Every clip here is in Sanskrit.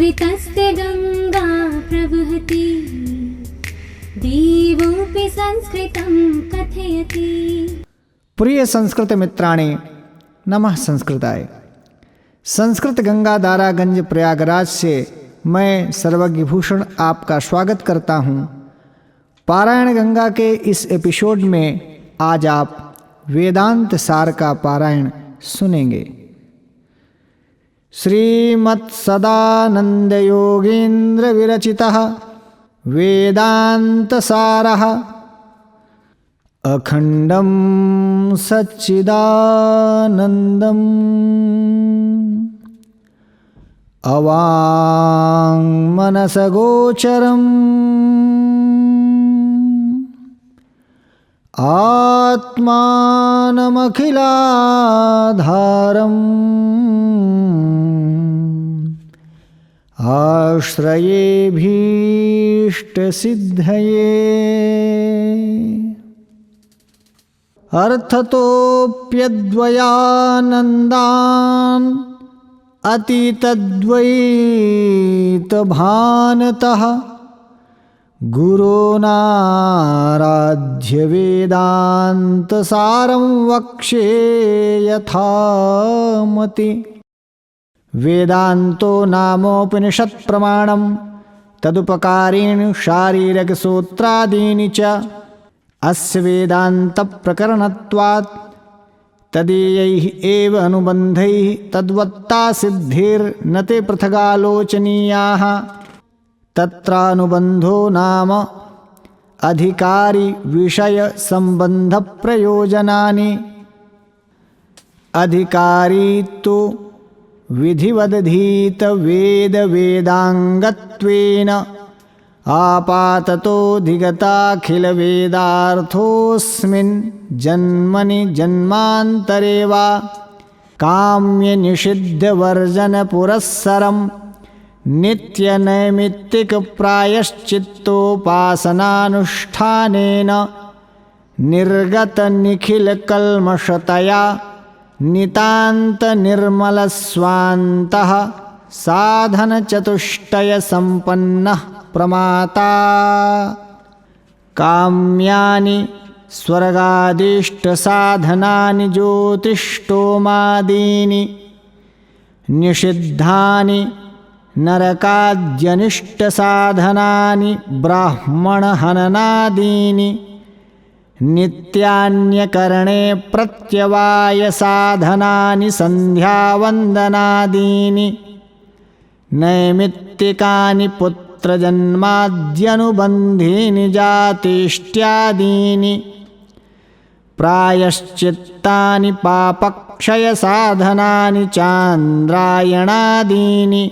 संस्कृतस्य गंगा प्रवहति, देवोऽपि संस्कृतं कथयति। प्रिय संस्कृत मित्राणि, नमः संस्कृताय। संस्कृत गंगा दारागंज प्रयागराज से मैं सर्वज्ञ भूषण आपका स्वागत करता हूँ। पारायण गंगा के इस एपिसोड में आज आप वेदांत सार का पारायण सुनेंगे। श्रीमत् सदानंद योगींद्र विरचितः वेदांत सारः अखंडं सच्चिदानंदम् अवाङ्मनसगोचरम् आत्मानमखिलाधारम् आश्रयेभीष्टसिद्धये अर्थतोऽप्यद्वयानन्दान् अतीतद्वैतभानतः गुरोनाराध्य वेदान्तसारं वक्ष्ये यथामति। वेदान्तो नामोपनिषत्प्रमाणं तदुपकारीणि शारीरकसूत्रादीनि च अस्य वेदान्तप्रकरणत्वात् तदीयैः एव अनुबन्धैः तद्वत्ता सिद्धिर्न ते पृथगालोचनीयाः। तत्रानुबन्धो नाम अधिकारी विषय संबंध प्रयोजनानि। अधिकारी तो विधिवदधीत वेद वेदांगत्वेन आपाततोऽधिगताखिल वेदार्थोऽस्मिन् जन्मनि जन्मान्तरे वा काम्य निषिद्ध वर्जन पुरस्सरं नित्यनैमित्तिक प्रायश्चित्तोपासनानुष्ठानेन निर्गत निखिल कल्मषतया नितान्त निर्मल स्वान्तः साधन चतुष्टय संपन्नः प्रमाता। काम्यानि स्वर्गादिष्ट साधनानि ज्योतिष्टोमादीनि निषिद्धानि नरकाद्यनिष्ट साधनानि ब्राह्मणहननादीनि नित्यान्यकरणे प्रत्यवाय साधनानि संध्यावन्दनादीनि नैमित्तिकानि पुत्रजन्माद्यनुबन्धीनि जातीष्ट्यादीनि प्रायश्चित्तानि पापक्षयसाधनानि चान्द्रायणादीनि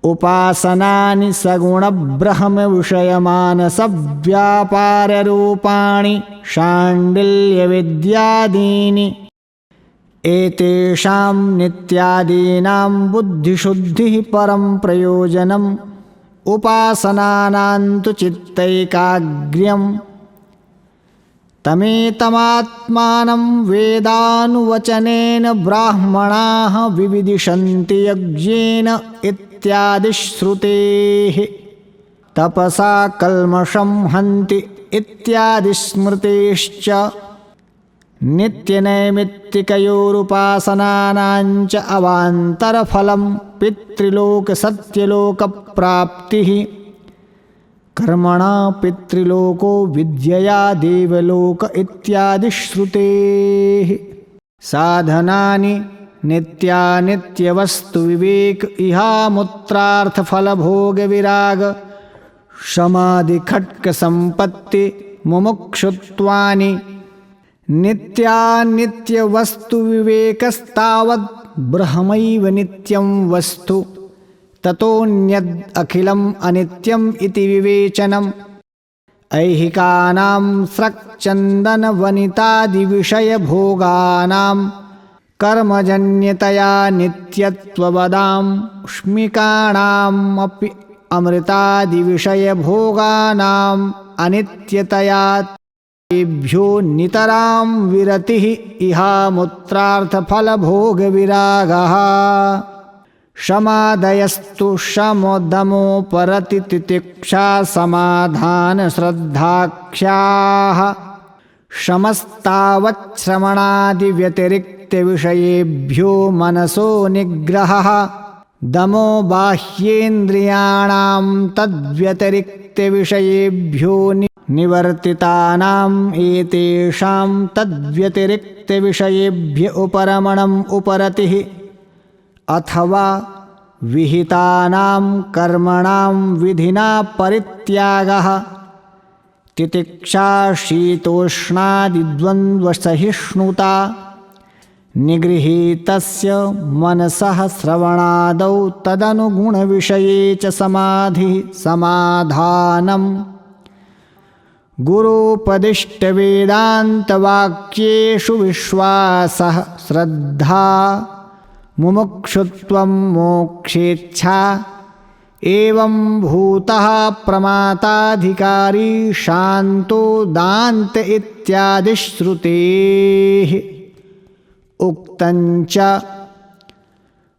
उपासनानि सगुणब्रह्मविषयमानसव्यापाररूपाणि शाण्डिल्यविद्यादीनि। एतेषां नित्यादीनां बुद्धिशुद्धिः परं प्रयोजनम् उपासनानां तु चित्तैकाग्र्यम्। तमेतमात्मानं वेदानुवचनेन ब्राह्मणाः विविदिशन्ति यज्ञेन इत्यादिश्रुतेः। तपसा कल्मषं हन्ति इत्यादिस्मृतेश्च नित्यनैमित्तिकयोरुपासनानां च अवान्तरफलं पितृलोकसत्यलोकप्राप्तिः। कर्मणा पितृलोको विद्यया देवलोक इत्यादिश्रुतेः। साधनानि नित्यानित्यवस्तुविवेक इहामुत्रार्थफलभोगविराग समाधिखट्कसम्पत्ति मुमुक्षुत्वानि। नित्यानित्यवस्तुविवेकस्तावद् ब्रह्मैव नित्यं वस्तु ततोऽन्यद् अखिलम् अनित्यम् इति विवेचनम्। ऐहिकानां स्रक्चन्दनवनितादिविषयभोगानां कर्मजन्यतया नित्यत्ववदांश्मिकाणामपि अमृतादिविषयभोगानाम् अनित्यतया तेभ्यो नितरां विरतिः इहामुत्रार्थफलभोगविरागः। शमादयस्तु शमोदमोपरति तितिक्षा समाधानश्रद्धाख्याः शमस्तावच्छ्रवणादिव्यतिरिक्तविषयेभ्यो मनसो निग्रहः दमो बाह्येन्द्रियाणां तद्व्यतिरिक्तविषयेभ्यो निवर्तितानाम् एतेषां तद्व्यतिरिक्तविषयेभ्य उपरमणम् उपरतिः अथवा विहितानां कर्मणां विधिना परित्यागः तितिक्षा शीतोष्णादिद्वन्द्वसहिष्णुता निगृहीतस्य मनसः श्रवणादौ तदनुगुणविषये च समाधिः समाधानम् गुरूपदिष्टवेदान्तवाक्येषु विश्वासः श्रद्धा मुमुक्षुत्वं मोक्षेच्छा एवं भूतः प्रमाताधिकारी शान्तो दान्त इत्यादि श्रुतेः उक्तञ्च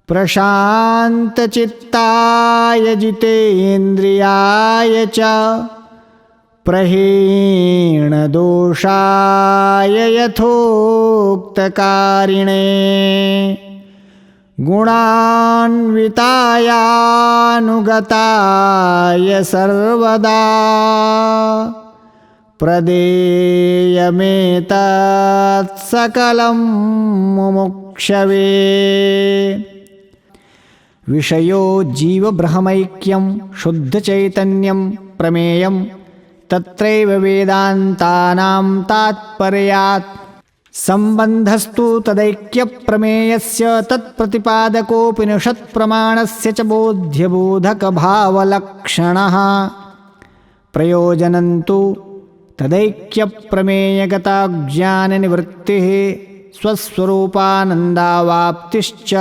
प्रशान्तचित्ताय जितेन्द्रियाय च प्रहीणदोषाय यथोक्तकारिणे गुणान्वितायानुगताय सर्वदा प्रदेयमेतत् सकलं मुमुक्षवे। विषयो जीवब्रह्मैक्यं शुद्धचैतन्यं प्रमेयं तत्रैव वेदान्तानां तात्पर्यात् सम्बन्धस्तु तदैक्यप्रमेयस्य तत्प्रतिपादकोपनिषत्प्रमाणस्य च बोध्यबोधकभावलक्षणः प्रयोजनन्तु तदैक्यप्रमेयगताज्ञाननिवृत्तिः स्वस्वरूपानन्दावाप्तिश्च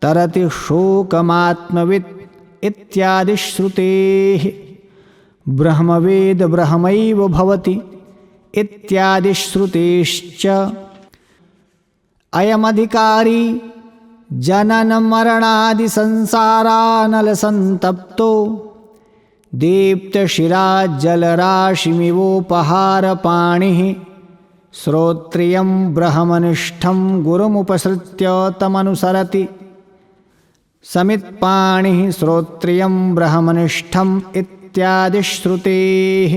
तरति शोकमात्मवित् इत्यादि श्रुतेः ब्रह्मवेद ब्रह्मैव भवति इत्यादि श्रुतेश्च अयमधिकारी जननमरणादि संसारानलसन्तप्तो दीप्तशिराजलराशिमिवोपहारपाणिः श्रोत्रियं ब्रह्मनिष्ठं गुरुमुपसृत्य तमनुसरति समित्पाणिः श्रोत्रियं ब्रह्मनिष्ठम् इत्यादि श्रुतेः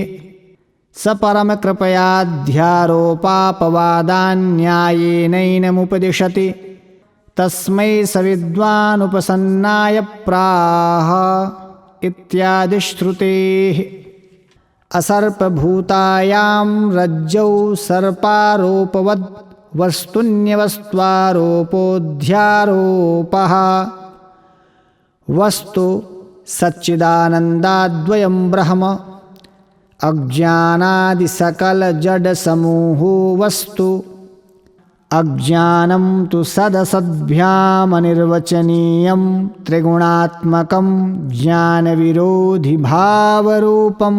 स परमकृपयाध्यारोपापवादान्यायेनैनमुपदिशति तस्मै स विद्वानुपसन्नाय प्राह इत्यादि श्रुतेः असर्पभूतायां रज्जौ सर्पारोपवद् वस्तुन्यवस्त्वारोपोऽध्यारोपः वस्तु सच्चिदानन्दाद्वयं ब्रह्म अज्ञानादिसकलजडसमूहो वस्तु अज्ञानं तु सदसद्भ्यामनिर्वचनीयं त्रिगुणात्मकं ज्ञानविरोधिभावरूपं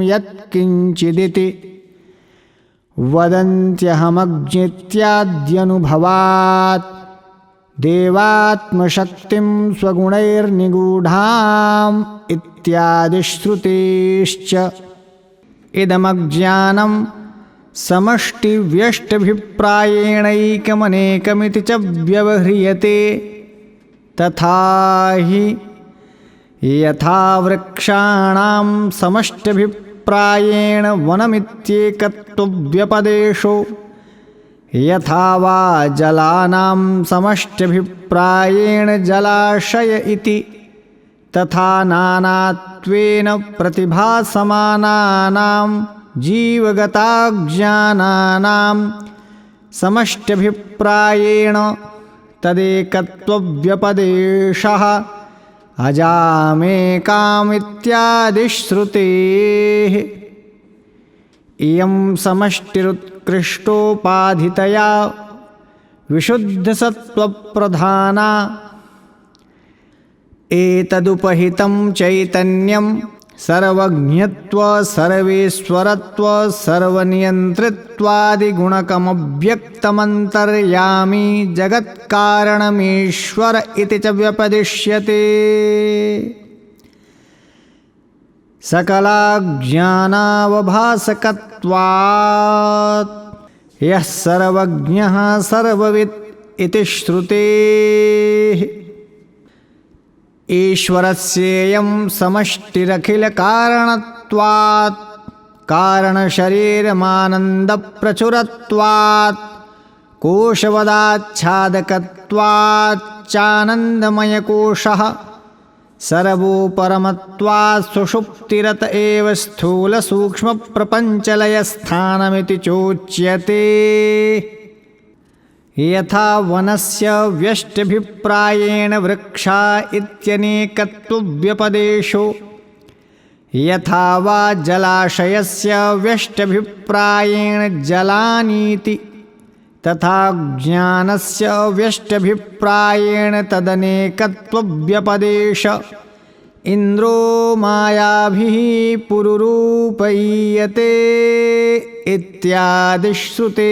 यत्किञ्चिदिति वदन्त्यहमज्ञेत्याद्यनुभवात् देवात्मशक्तिं स्वगुणैर्निगूढाम् इत्यादि श्रुतेश्च इदमज्ञानं समष्टिव्यष्टभिप्रायेणैकमनेकमिति च व्यवह्रियते तथा हि यथा वृक्षाणां समष्टिभिप्रायेण वनमित्येकत्वव्यपदेशो यथा वा जलानां समष्टिभिप्रायेण जलाशय इति तथा नानात्वेन प्रतिभासमानानां जीवगताज्ञानानां समष्टिभिप्रायेण तदेकत्वव्यपदेशः अजामेकामित्यादि श्रुतेः इयं समष्टिरुत्कृष्टोपाधितया विशुद्धसत्त्वप्रधाना एतदुपहितं चैतन्यं सर्वज्ञत्व सर्वेश्वरत्व सर्वनियन्त्रित्वादिगुणकमव्यक्तमन्तर्यामी जगत्कारणमीश्वर इति च व्यपदिश्यते। सकलाज्ञानावभासकत्वात् यः सर्वज्ञः सर्ववित् इति श्रुतेः। ईश्वरस्येयं समष्टिरखिलकारणत्वात् कारणशरीरमानन्दप्रचुरत्वात् कोशवदाच्छादकत्वाच्चानन्दमयकोशः सर्वोपरमत्वात् सुषुप्तिरत एव स्थूलसूक्ष्मप्रपञ्चलयस्थानमिति चोच्यते। यथा वनस्य व्यष्टभिप्रायेण वृक्षा इत्यनेकत्वव्यपदेशो यथा वा जलाशयस्य व्यष्टभिप्रायेण जलानीति तथा ज्ञानस्य व्यष्टभिप्रायेण तदनेकत्वव्यपदेश इन्द्रो मायाभिः पुरुरूपयीयते इत्यादिश्रुतेः।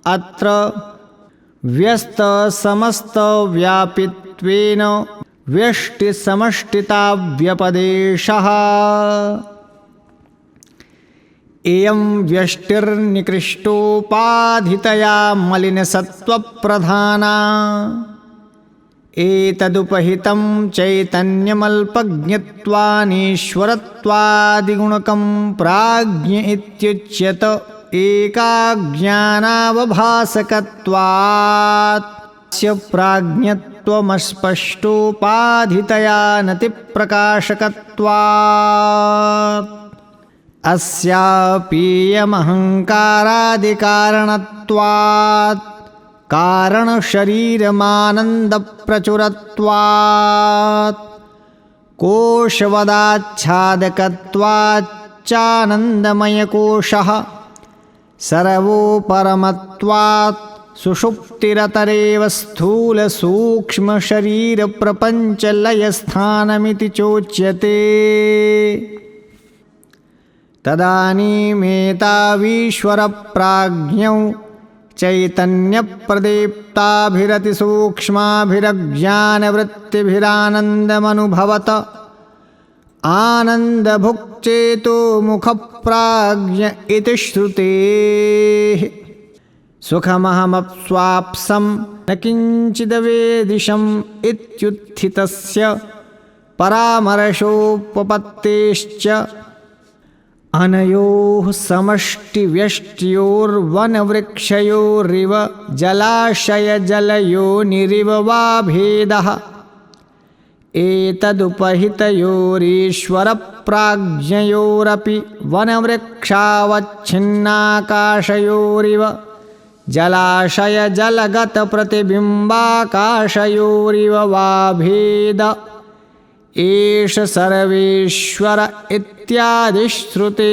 अत्र व्यस्तसमस्तव्यापित्वेन व्यष्टिसमष्टिताव्यपदेशः। इयं व्यष्टिर्निकृष्टोपाधितया मलिनसत्त्वप्रधाना एतदुपहितं चैतन्यमल्पज्ञत्वानीश्वरत्वादिगुणकं प्राज्ञ इत्युच्यत। एकाज्ञानावभासकत्वात् स्य प्राज्ञत्वमस्पष्टोपाधितया नतिप्रकाशकत्वात् अस्यापीयमहङ्कारादिकारणत्वात् कारणशरीरमानन्दप्रचुरत्वात् कोशवदाच्छादकत्वाच्चानन्दमयकोशः सर्वोपरमत्वात् सुषुप्तिरतरेव स्थूलसूक्ष्मशरीरप्रपञ्चलयस्थानमिति चोच्यते। तदानीमेतावीश्वरप्राज्ञौ चैतन्यप्रदीप्ताभिरतिसूक्ष्माभिरज्ञानवृत्तिभिरानन्दमनुभवत आनन्दभुक्चेतो मुखप्राज्ञ इति श्रुतेः। सुखमहमप्स्वाप्सं न किञ्चिदवेदिशम् इत्युत्थितस्य परामर्शोपपत्तेश्च अनयोः समष्टिव्यष्ट्योर्वनवृक्षयोरिव जलाशयजलयोनिरिव वा भेदः एतदुपहितयोरीश्वरप्राज्ञयोरपि वनवृक्षावच्छिन्नाकाशयोरिव जलाशयजलगतप्रतिबिम्बाकाशयोरिव वा भेद एष सर्वेश्वर इत्यादिश्रुतेः।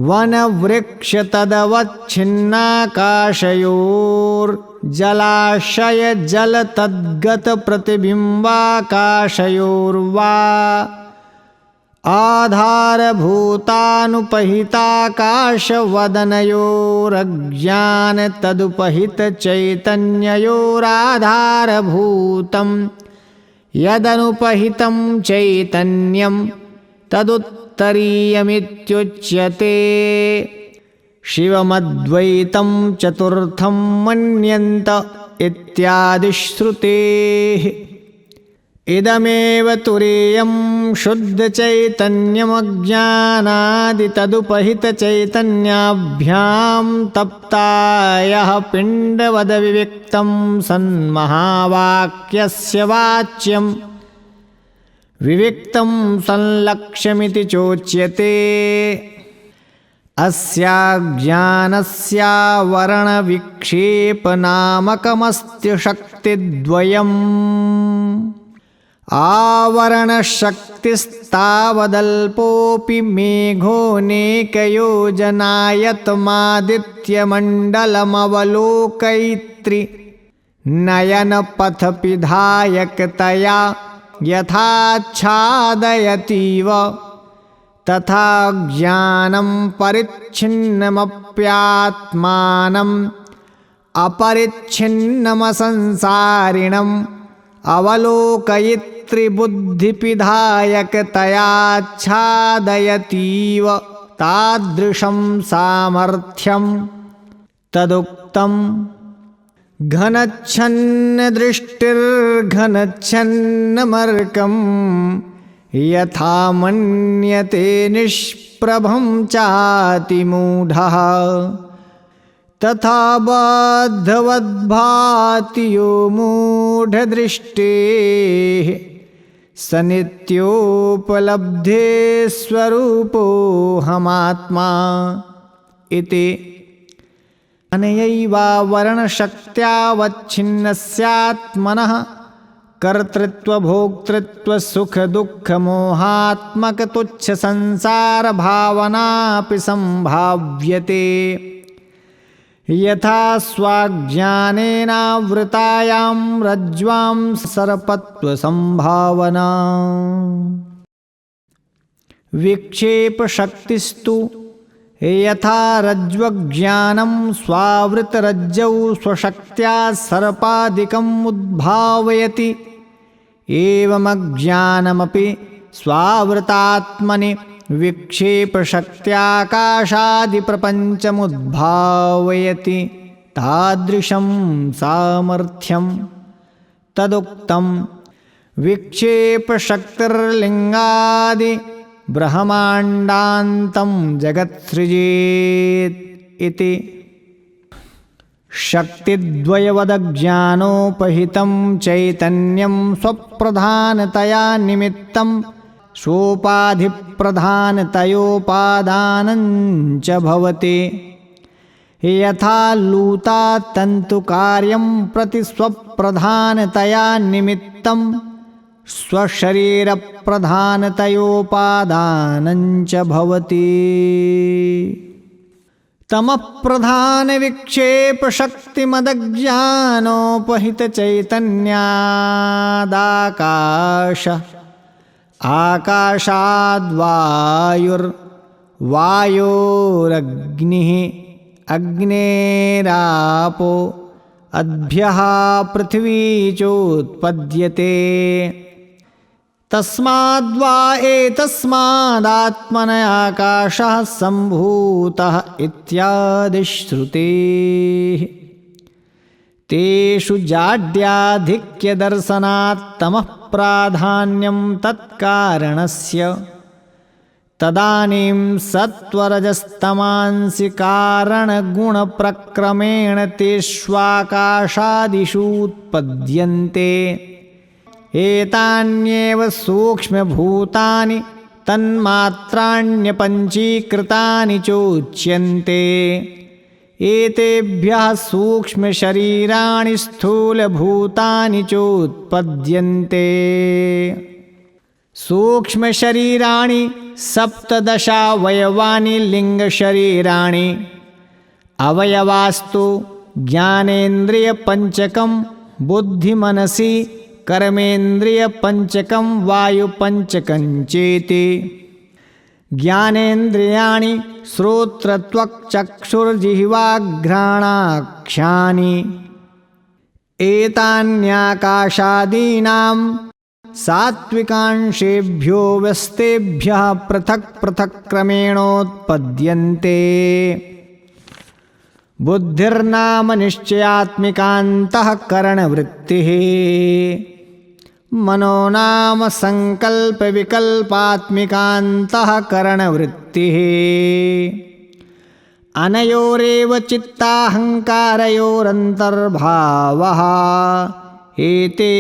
वनवृक्षतदवच्छिन्नाकाशयोर्जलाशयजलतद्गतप्रतिबिम्बाकाशयोर्वा आधारभूतानुपहिताकाशवदनयोरज्ञानतदुपहितचैतन्ययोराधारभूतं यदनुपहितं चैतन्यं तदुत्तरीयमित्युच्यते। शिवमद्वैतं चतुर्थं मन्यन्त इत्यादिश्रुतेः। इदमेव तुरीयं शुद्धचैतन्यमज्ञानादितदुपहितचैतन्याभ्यां तप्तायः पिण्डवदविविक्तं सन्महावाक्यस्य वाच्यं विविक्तं संलक्ष्यमिति चोच्यते। अस्याज्ञानस्यावरणविक्षेपनामकमस्ति शक्तिद्वयम्। आवरणशक्तिस्तावदल्पोऽपि मेघोऽनेकयोजनायतमादित्यमण्डलमवलोकयित्री नयनपथपिधायकतया यथाच्छादयतीव तथा ज्ञानं परिच्छिन्नमप्यात्मानम् अपरिच्छिन्नमसंसारिणम् अवलोकयितृबुद्धिपिधायकतयाच्छादयतीव तादृशं सामर्थ्यं तदुक्तम्। घनच्छन्नदृष्टिर्घनच्छन्नमर्कं यथा मन्यते निष्प्रभं चातिमूढः तथा बद्धवद्भाति यो मूढदृष्टेः स नित्योपलब्धे स्वरूपोऽहमात्मा इति। अनयैवावरणशक्त्यावच्छिन्नस्यात्मनः कर्तृत्वभोक्तृत्वसुखदुःखमोहात्मकतुच्छसंसारभावनापि सम्भाव्यते। यथा स्वाज्ञानेनावृतायां रज्ज्वां सर्पत्वसंभावना। विक्षेपशक्तिस्तु यथा रज्ज्वज्ञानं स्वावृतरज्जौ स्वशक्त्या सर्पादिकम् उद्भावयति एवमज्ञानमपि स्वावृतात्मनि विक्षेपशक्त्याकाशादिप्रपञ्चमुद्भावयति तादृशं सामर्थ्यं तदुक्तं। विक्षेपशक्तिर्लिङ्गादि ब्रह्माण्डान्तं जगत्सृजेत् इति। शक्तिद्वयवदज्ञानोपहितं चैतन्यं स्वप्रधानतया निमित्तं सोपाधिप्रधानतयोपादानं च भवति। यथा लूता तन्तुकार्यं प्रति स्वप्रधानतया निमित्तं स्वशरीरप्रधानतयोपादानं च भवति। तमःप्रधानविक्षेपशक्तिमदज्ञानोपहितचैतन्यादाकाश आकाशाद्वायुर्वायोरग्निः अग्नेरापो अद्भ्यः पृथिवी चोत्पद्यते। तस्माद्वा एतस्मादात्मन आकाशः सम्भूतः इत्यादि श्रुतेः। तेषु जाड्याधिक्यदर्शनात् तमः प्राधान्यं तत्कारणस्य। तदानीं सत्वरजस्तमांसि कारणगुणप्रक्रमेण तेष्वाकाशादिषु उत्पद्यन्ते। एतान्येव सूक्ष्मभूतानि तन्मात्राण्यपञ्चीकृतानि चोच्यन्ते। एतेभ्यः सूक्ष्मशरीराणि स्थूलभूतानि चोत्पद्यन्ते। सूक्ष्मशरीराणि सप्तदशावयवानि लिङ्गशरीराणि। अवयवास्तु ज्ञानेन्द्रियपञ्चकं बुद्धिमनसि कर्मेन्द्रियपञ्चकं वायुपञ्चकं चेति। ज्ञानेन्द्रियाणि श्रोत्रत्वक्चक्षुर्जिह्वाघ्राणाख्यानि। एतान्याकाशादीनां सात्विकांशेभ्यो व्यस्तेभ्यः पृथक् पृथक् क्रमेणोत्पद्यन्ते। बुद्धिर्नाम निश्चयात्मिकान्तःकरणवृत्तिः। मनो नाम संकल्पविकल्पात्मिकान्तःकरणवृत्तिः। अनयोरेव चित्ताहङ्कारयोरन्तर्भावः। एते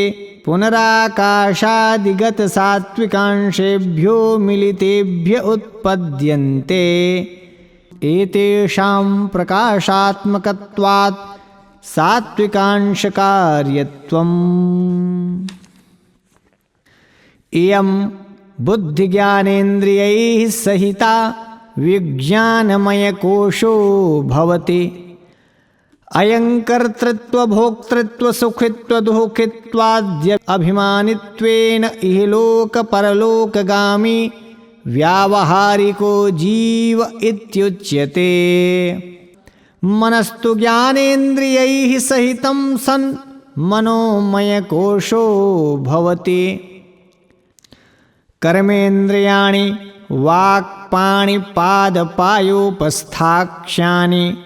पुनराकाशादिगतसात्विकांशेभ्यो मिलितेभ्य उत्पद्यन्ते। एतेषां प्रकाशात्मकत्वात् सात्विकांशकार्यत्वम्। इयं बुद्धिज्ञानेन्द्रियैः सहिता विज्ञानमयकोशो भवति। अयंकर्तृत्व भोक्तृत्व सुखित्व दुःखित्वाद्य अभिमानित्वेन इहलोक परलोकगामी व्यावहारिको जीव इत्युच्यते। मनस्तु ज्ञानेन्द्रियैः सहितं सन् मनोमयकोशो भवति। कर्मेन्द्रियाणि वाक्पाणिपादपायोपस्थाक्ष्यानि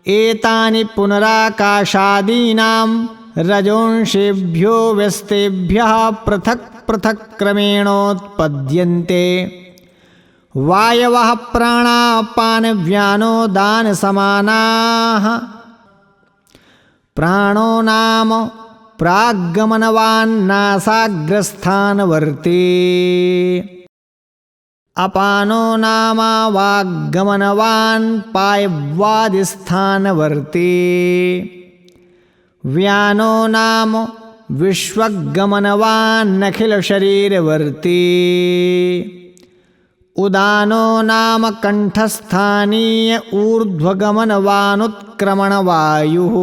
एतानि पुनराकाशादीनां रजोंशेभ्यो व्यस्तेभ्यः पृथक् पृथक् क्रमेणोत्पद्यन्ते। वायवः प्राणापानव्यानो दानसमानाः। प्राणो नाम प्राग्गमनवान्नासाग्रस्थानवर्ती। अपानो नाम वाग्गमनवान् पायव्वादिस्थानवर्ती। व्यानो नाम विश्वगमनवान्नखिलशरीरवर्ती। उदानो नाम कंठस्थानीय ऊर्ध्वगमनवानुत्क्रमणवायुः।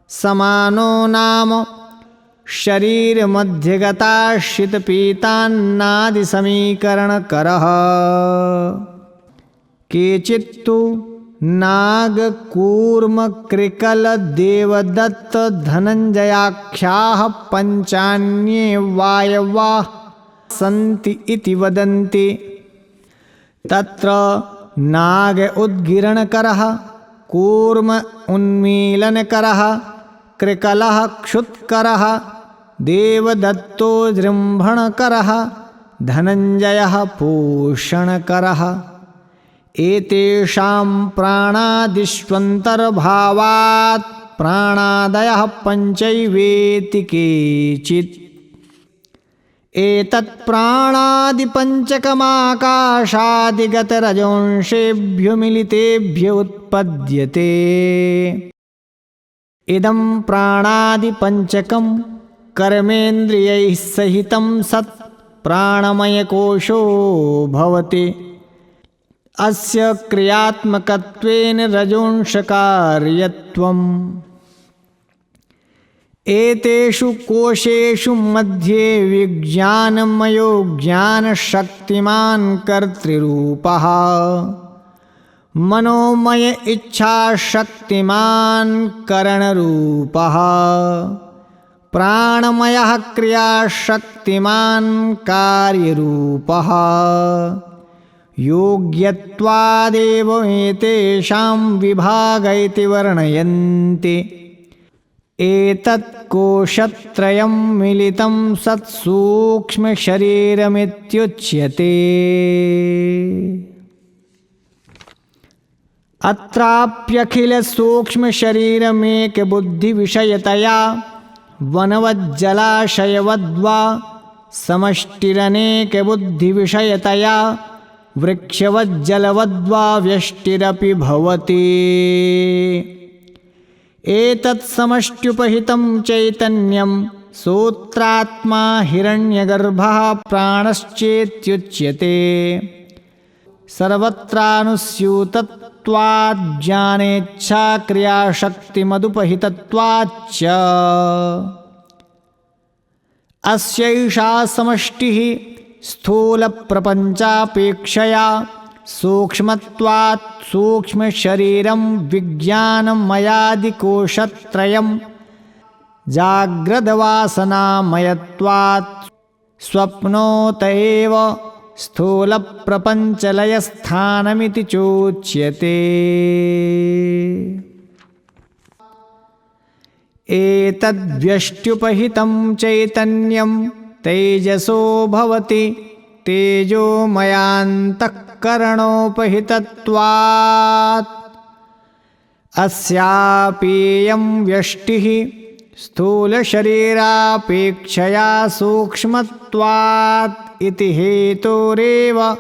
समानो नाम शरीरमध्यगताश्रितपीतान्नादिसमीकरणकरः। केचित्तु नागकूर्मकृकलदेवदत्तधनञ्जयाख्याः पञ्चान्ये वायवाः सन्ति इति वदन्ति। तत्र नाग उद्गिरणकरः, कूर्म उन्मीलनकरः, कृकलः क्षुत्करः, देवदत्तो जृम्भणकरः, धनञ्जयः पोषणकरः। एतेषां प्राणादिष्वन्तर्भावात् प्राणादयः पञ्चैवेति केचित्। एतत् प्राणादिपञ्चकमाकाशादिगतरजोंशेभ्यो मिलितेभ्य उत्पद्यते। इदं प्राणादिपञ्चकं कर्मेन्द्रियैः सहितं सत् प्राणमयकोशो भवति। अस्य क्रियात्मकत्वेन रजोंशकार्यत्वम्। एतेषु कोशेषु मध्ये विज्ञानमयो ज्ञानशक्तिमान् कर्तृरूपः। मनोमय इच्छाशक्तिमान् करणरूपः। प्राणमयः क्रियाशक्तिमान् कार्यरूपः। योग्यत्वादेव एतेषां विभाग इति वर्णयन्ति। एतत् कोशत्रयं मिलितं सत् सूक्ष्मशरीरमित्युच्यते। अत्राप्यखिलसूक्ष्मशरीरमेकबुद्धिविषयतया वनवज्जलाशयवद्वा समष्टिरनेकबुद्धिविषयतया वृक्षवज्जलवद्वा व्यष्टिरपि भवति। एतत् समष्ट्युपहितं चैतन्यं सूत्रात्मा हिरण्यगर्भः प्राणश्चेत्युच्यते। सर्वत्रानुस्यूतत्वाज्ञानेच्छाक्रियाशक्तिमदुपहितत्वाच्च। अस्यैषा समष्टिः स्थूलप्रपञ्चापेक्षया सूक्ष्मत्वात् सूक्ष्मशरीरं विज्ञानमयादिकोशत्रयं जाग्रद्वासनामयत्वात् स्वप्नोत एव स्थूलप्रपञ्चलयस्थानमिति चोच्यते। एतद्व्यष्ट्युपहितं चैतन्यं तेजसो भवति। तेजोमयान्तःकरणोपहितत्वात् अस्यापीयं व्यष्टिः स्थूलशरीरापेक्षया सूक्ष्मत्वात् इति हेतोरेव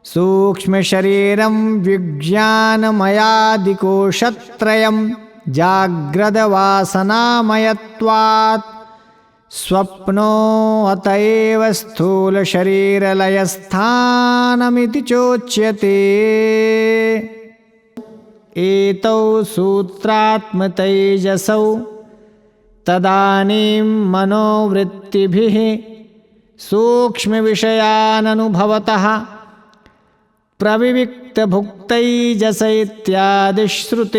सूक्ष्मशरीरं विज्ञानमयादिकोशत्रयं जाग्रद्वासनामयत्वात् स्वप्नो अत एव स्थूलशरीरलयस्थानमिति चोच्यते। एतौ सूत्रात्मतैजसौ तदानीं मनोवृत्तिभिः सूक्ष्मविषयाननुभवतः प्रविविक्तभुक्तैजस इत्यादिश्रुतेः।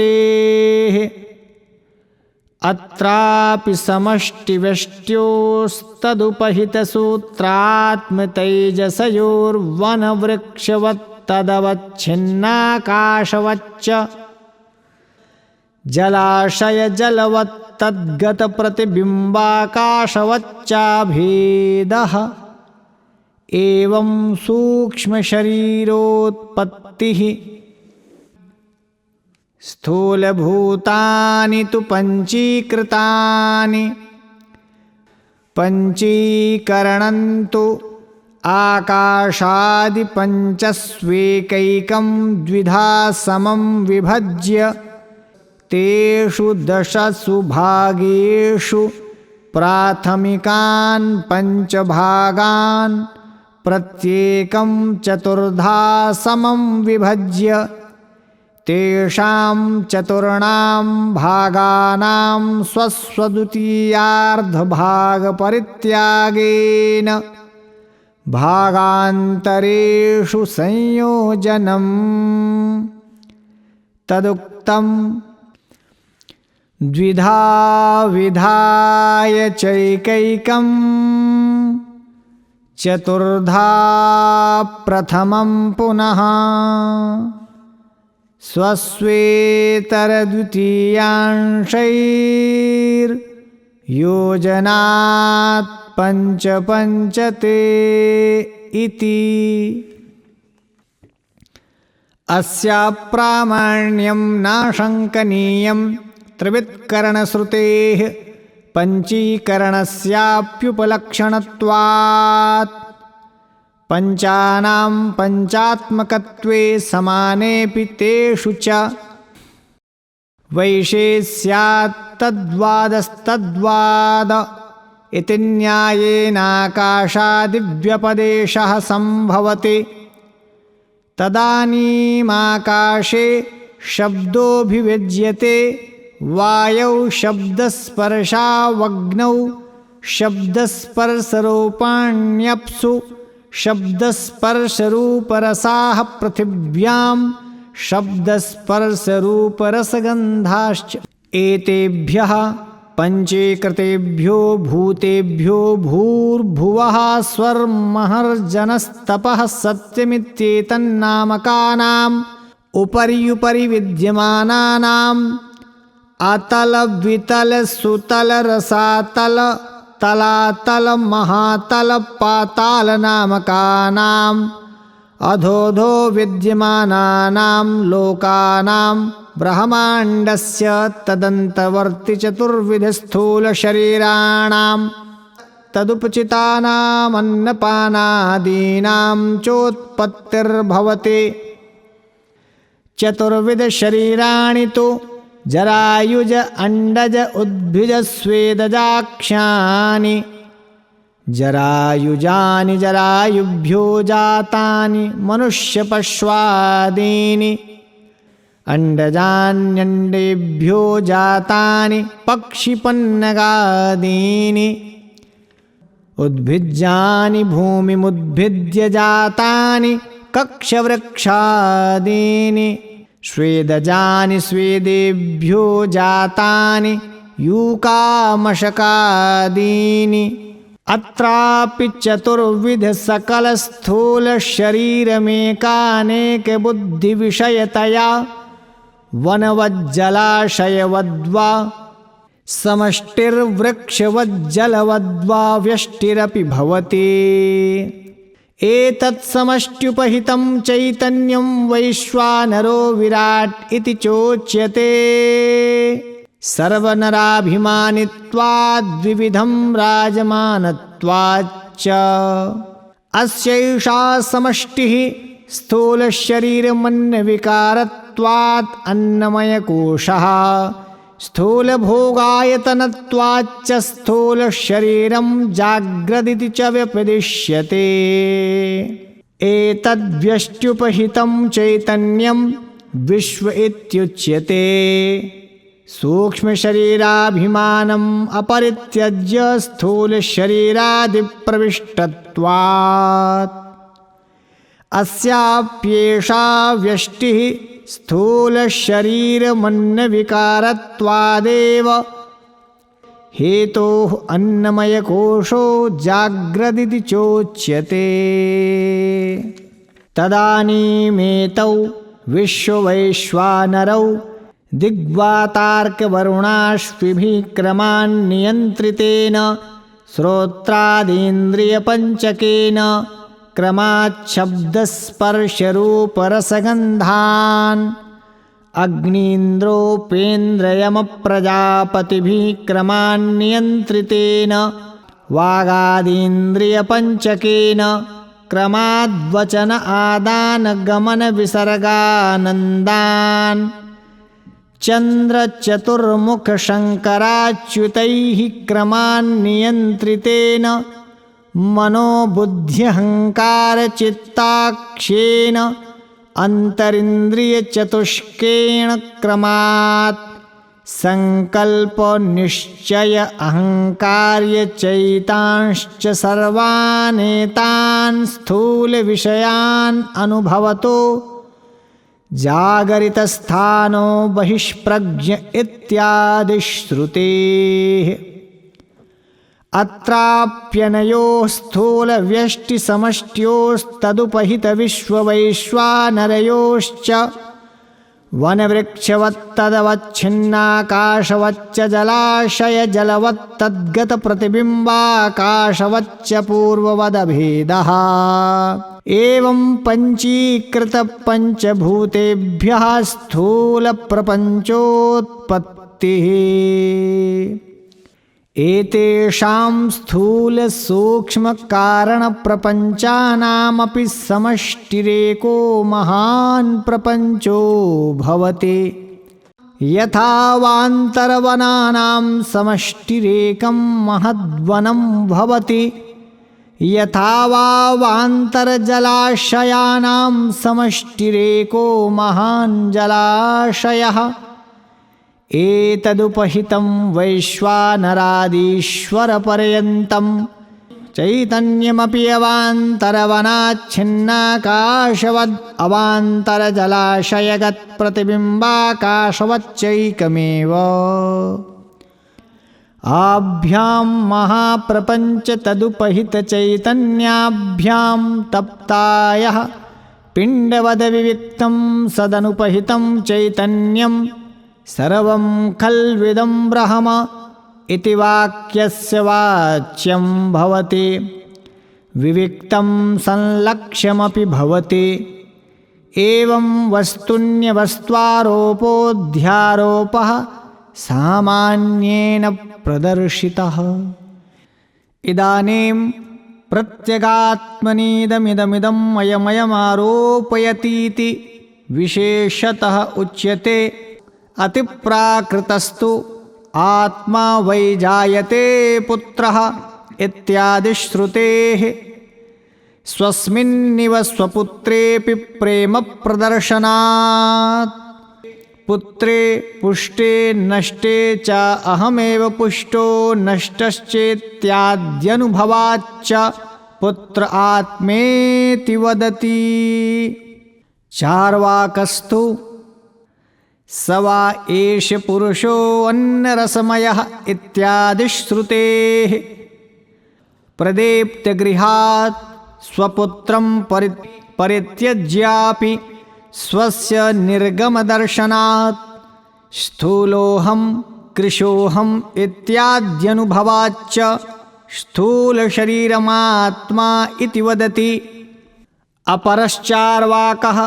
अत्रापि समष्टिव्यष्ट्योस्तदुपहितसूत्रात्मतैजसयोर्वनवृक्षवत्तदवच्छिन्नाकाशवच्च जलाशयजलवत्तद्गतप्रतिबिम्बाकाशवच्चाभेदः। एवं सूक्ष्मशरीरोत्पत्तिः। स्थूलभूतानि तु पञ्चीकृतानि। पञ्चीकरणं तु आकाशादिपञ्चस्वेकैकं द्विधा समं विभज्य तेषु दशसु भागेषु प्राथमिकान् पञ्चभागान् प्रत्येकं चतुर्धा समं विभज्य तेषां चतुर्णां भागानां स्वस्वद्वितीयार्धभागपरित्यागेन भागान्तरेषु संयोजनम्। तदुक्तं द्विधा विधाय चैकैकं चतुर्धा प्रथमं पुनः स्वस्वेतरद्वितीयांशैर्योजनात् पञ्चपञ्चते इति। अस्याप्रामाण्यं नाशङ्कनीयं त्रिवित्करणश्रुतेः पञ्चीकरणस्याप्युपलक्षणत्वात्। पञ्चानां पञ्चात्मकत्वे समानेऽपि तेषु च वैशेष्यात्तद्वादस्तद्वाद इति न्यायेनाकाशादिव्यपदेशः सम्भवति। तदानीमाकाशे शब्दोऽभिव्यज्यते। वायौ शब्दस्पर्शावग्नौ शब्दस्पर्शरूपाण्यप्सु शब्दस्पर्शरूपरसाः पृथिव्यां शब्दस्पर्शरूपरसगन्धाश्च। एतेभ्यः पञ्चीकृतेभ्यो भूतेभ्यो भूर्भुवः स्वर्महर्जनस्तपः सत्यमित्येतन्नामकानाम् उपर्युपरि विद्यमानानाम् अतल वितल सुतल रसातल तलातल महातल पाताल नामकानाम् अधोधो विद्यमानानां लोकानां ब्रह्माण्डस्य तदन्तवर्ति चतुर्विधस्थूलशरीराणां तदुपचितानामन्नपानादीनां चोत्पत्तिर्भवति। चतुर्विधशरीराणि तु जरायुज अंडज उद्भिज स्वेदजाक्ष्यानि। जरायुजानि जरायुभ्यो जातानि मनुष्यपश्वादीनि। अंडजान्यंडेभ्यो जातानि पक्षिपन्नगादीनि। उद्भिज्यानि भूमिमुद्भिद्य जातानि कक्षवृक्षादीनि। स्वेदजानि स्वेदेभ्यो जातानि यूकामशकादीनि। अत्रापि चतुर्विध सकल स्थूल शरीरमेकानेक बुद्धि विषयतया वनवज्जलाशयवद्वा समष्टिर्वृक्षवज्जलवद्वा व्यष्टिरपि भवति। एतत् समष्ट्युपहितं चैतन्यं वैश्वानरो विराट् इति चोच्यते। सर्वनराभिमानित्वाद्विविधं राजमानत्वाच्च। अस्यैषा समष्टिः स्थूलशरीरमन्यविकारत्वात् अन्नमयकोशः। स्थूलभोगायतनत्वाच्च स्थूलशरीरं जाग्रदिति च व्यपदिश्यते। एतद्व्यष्ट्युपहितं चैतन्यं विश्व इत्युच्यते। सूक्ष्मशरीराभिमानम् अपरित्यज्य स्थूलशरीरादिप्रविष्टत्वात् अस्याप्येषा व्यष्टिः स्थूलशरीरमन्नविकारत्वादेव हेतोः अन्नमयकोशो जाग्रदिति चोच्यते। तदानीमेतौ विश्ववैश्वानरौ दिग्वातार्कवरुणाश्विभिः क्रमान्नियन्त्रितेन श्रोत्रादीन्द्रियपञ्चकेन क्रमाच्छब्दस्पर्शरूपरसगन्धान् अग्नीन्द्रोपेन्द्रयमप्रजापतिभिः क्रमान्नियन्त्रितेन वागादीन्द्रियपञ्चकेन क्रमाद्वचन आदानगमनविसर्गानन्दान् चन्द्रचतुर्मुखशङ्कराच्युतैः क्रमान्नियन्त्रितेन मनोबुद्ध्यहङ्कारचित्ताख्येन अन्तरिन्द्रियचतुष्केण क्रमात् संकल्पनिश्चय अहङ्कार्यचैतांश्च सर्वानेतान् स्थूलविषयान् अनुभवतो जागरितस्थानो बहिष्प्रज्ञ इत्यादि श्रुतेः। अत्राप्यनयोः स्थूलव्यष्टिसमष्ट्योस्तदुपहितविश्ववैश्वानरयोश्च वनवृक्षवत्तदवच्छिन्नाकाशवच्च जलाशयजलवत्तद्गतप्रतिबिम्बाकाशवच्च पूर्ववदभेदः। एवं पञ्चीकृतपञ्चभूतेभ्यः स्थूलप्रपञ्चोत्पत्तिः। एतेषां स्थूलसूक्ष्मकारणप्रपञ्चानामपि समष्टिरेको महान् प्रपञ्चो भवति। यथा वान्तरवनानां समष्टिरेकं महद्वनं भवति, यथा वा वान्तरजलाशयानां समष्टिरेको महान् जलाशयः। एतदुपहितं वैश्वानरादीश्वरपर्यन्तं चैतन्यमपि अवान्तरवनाच्छिन्नाकाशवद् अवान्तरजलाशयगत्प्रतिबिम्बाकाशवच्चैकमेव। आभ्यां महाप्रपञ्च तदुपहितचैतन्याभ्यां तप्तायः पिण्डवदविविक्तं सदनुपहितं चैतन्यं सर्वं खल्विदं ब्रह्म इति वाक्यस्य वाच्यं भवति। विविक्तं संलक्ष्यमपि भवति। एवं वस्तुन्यवस्त्वारोपोऽध्यारोपः सामान्येन प्रदर्शितः। इदानीं प्रत्यगात्मनीदमिदमिदं मयमयमारोपयतीति विशेषतः उच्यते। अतिप्राकृतस्तु आत्मा वै जायते पुत्रः इत्यादि श्रुतेः। स्वस्मिन्निव स्वपुत्रेऽपि प्रेम प्रदर्शनात् पुत्रे पुष्टे नष्टे च अहमेव पुष्टो नष्टश्चेत्याद्यनुभवाच्च पुत्र आत्मेति वदति। चार्वाकस्तु स वा एष पुरुषो अन्नरसमयः इत्यादि श्रुतेः। प्रदीप्तगृहात् स्वपुत्रं परित्यज्यापि स्वस्य निर्गमदर्शनात् स्थूलोऽहं कृशोऽहम् इत्याद्यनुभवाच्च स्थूलशरीरमात्मा इति वदति। अपरश्चार्वाकः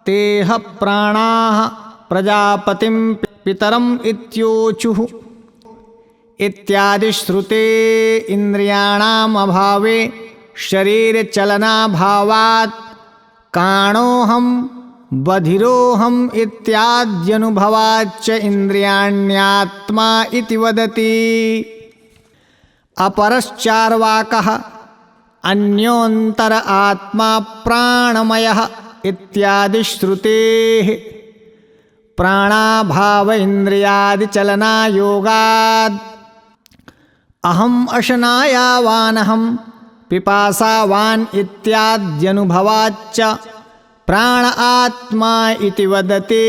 तेह प्राणाः प्रजापतिं पितरम् इत्योचुः इत्यादि श्रुते। इन्द्रियाणाम् अभावे शरीरचलनाभावात् काणोऽहं बधिरोऽहम् इत्याद्यनुभवाच्च इन्द्रियाण्यात्मा इति वदति। अपरश्चार्वाकः अन्योन्तर आत्मा प्राणमयः इत्यादि श्रुतेः। प्राणाभाव इन्द्रियादिचलनायोगाद् अहम् अशनायावानहं पिपासावान् इत्याद्यनुभवाच्च प्राण आत्मा इति वदते।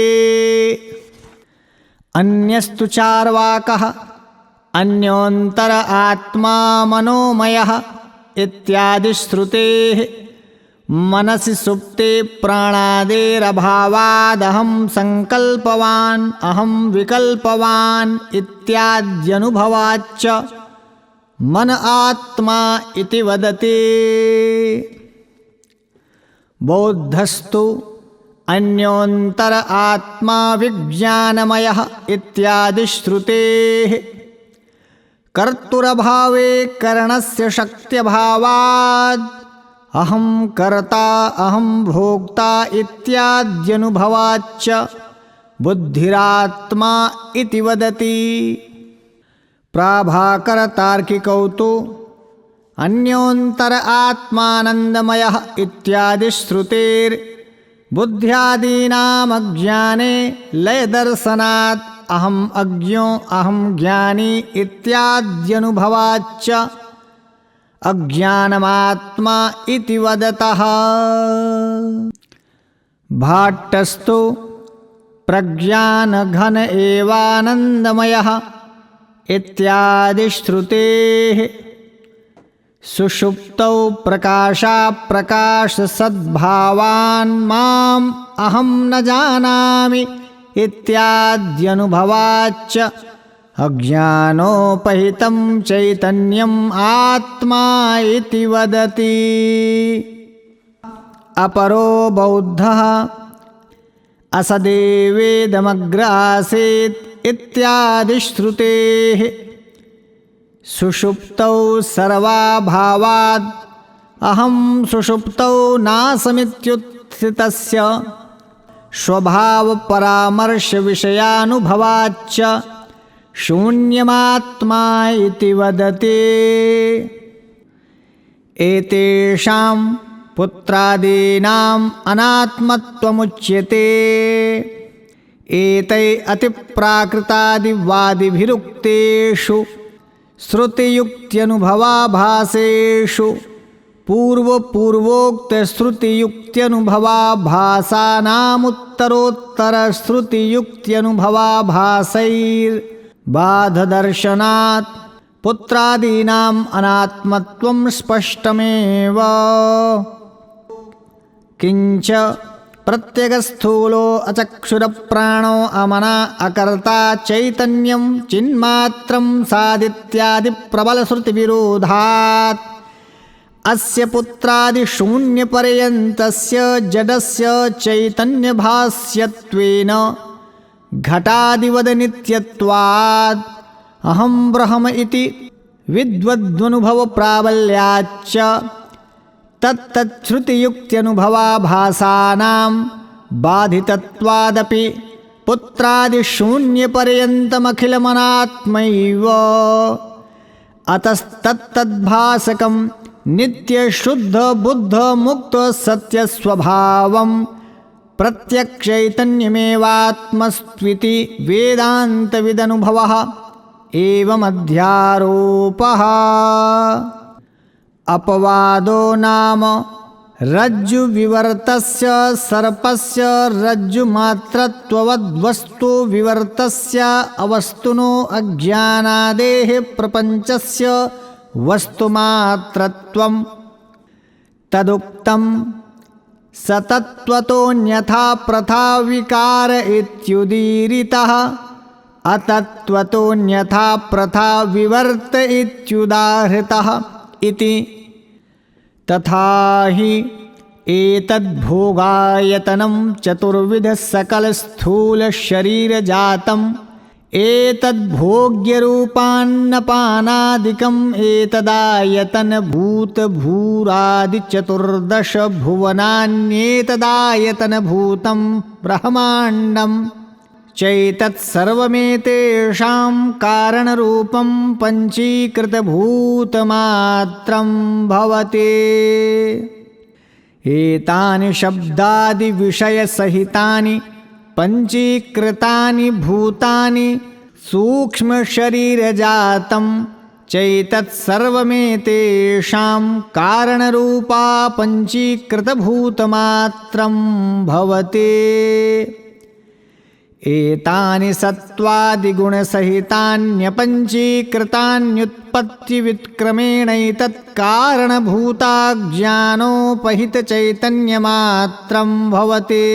अन्यस्तु चार्वाकः अन्योन्तर आत्मा मनोमयः इत्यादि श्रुतेः मनसि सुप्ते प्राणादेरभावादहं संकल्पवान् अहं विकल्पवान् इत्याद्यनुभवाच्च मन आत्मा इति वदते। बौद्धस्तु अन्योन्तर आत्मा विज्ञानमयः इत्यादि श्रुतेः कर्तुरभावे करणस्य शक्त्यभावाद् अहं कर्ता अहं भोक्ता इत्याद्यनुभवाच्च बुद्धिरात्मा इति वदति। प्राभाकरतार्किकौ तु अन्योन्तर आत्मानन्दमयः इत्यादि श्रुतेर्बुद्ध्यादीनामज्ञाने लयदर्शनात् अहम् अज्ञो अहं ज्ञानी इत्याद्यनुभवाच्च अज्ञानमात्मा इति वदतः। भाट्टस्तु प्रज्ञानघन एवानन्दमयः इत्यादि श्रुतेः सुषुप्तौ प्रकाशसद्भावान् माम् अहं न जानामि इत्याद्यनुभवाच्च अज्ञानोपहितं चैतन्यम् आत्मा इति वदति। अपरो बौद्धः असदेवेदमग्र आसीत् इत्यादि श्रुतेः सुषुप्तौ सर्वाभावाद् अहं सुषुप्तौ नासमित्युत्थितस्य स्वभावपरामर्शविषयानुभवाच्च शून्यमात्मा इति वदते। एतेषां पुत्रादीनाम् अनात्मत्वमुच्यते। एतै अतिप्राकृतादिवादिभिरुक्तेषु श्रुतियुक्त्यनुभवाभासेषु पूर्वपूर्वोक्तश्रुतियुक्त्यनुभवाभासानामुत्तरोत्तरश्रुतियुक्त्यनुभवाभासैर्बाधदर्शनात् पुत्रादीनाम् अनात्मत्वं स्पष्टमेव। किञ्च प्रत्यगस्थूलो अचक्षुरप्राणो अमना अकर्ता चैतन्यं चिन्मात्रं सादित्यादिप्रबलश्रुतिविरोधात् अस्य पुत्रादिशून्यपर्यन्तस्य जडस्य चैतन्यभास्यत्वेन घटादिवदनित्यत्वात् अहं ब्रह्म इति विद्वद्वनुभवप्राबल्याच्च तत्तच्छ्रुतियुक्त्यनुभवाभासानां बाधितत्वादपि पुत्रादिशून्यपर्यन्तमखिलमनात्मैव। अतस्तत्तद्भासकं नित्यशुद्धबुद्धमुक्तसत्यस्वभावं प्रत्यक्षचैतन्यमेवात्मस्त्विति वेदान्तविदनुभवः एवमध्यारोपः। अपवादो नाम रज्जुविवर्तस्य सर्पस्य रज्जुमात्रत्ववद्वस्तु विवर्तस्य अवस्तुनो अज्ञानादेः प्रपञ्चस्य वस्तुमात्रत्वं तदुक्तं सतत्वतोऽन्यथा प्रथा विकार इत्युदीरितः अतत्वतोऽन्यथा प्रथा विवर्त इत्युदाहृतः इति। तथा हि एतद्भोगायतनं चतुर्विधसकलस्थूलशरीरजातम् एतद्भोग्यरूपान्नपानादिकम् एतदायतनभूतभूरादिचतुर्दश भुवनान्येतदायतनभूतं ब्रह्माण्डं चैतत्सर्वमेतेषां कारणरूपं पञ्चीकृतभूतमात्रं भवति। एतानि शब्दादिविषयसहितानि पंचीकृतानि भूतानि सूक्ष्मशरीरजातं चैतत्सर्वमेतेषां कारणरूपा पंचीकृतभूतमात्रं भवति। एतानि सत्त्वादिगुणसहितान्यपञ्चीकृतान्युत्पत्तिवित्क्रमेणैतत्कारणभूताज्ञानोपहितचैतन्यमात्रं भवति।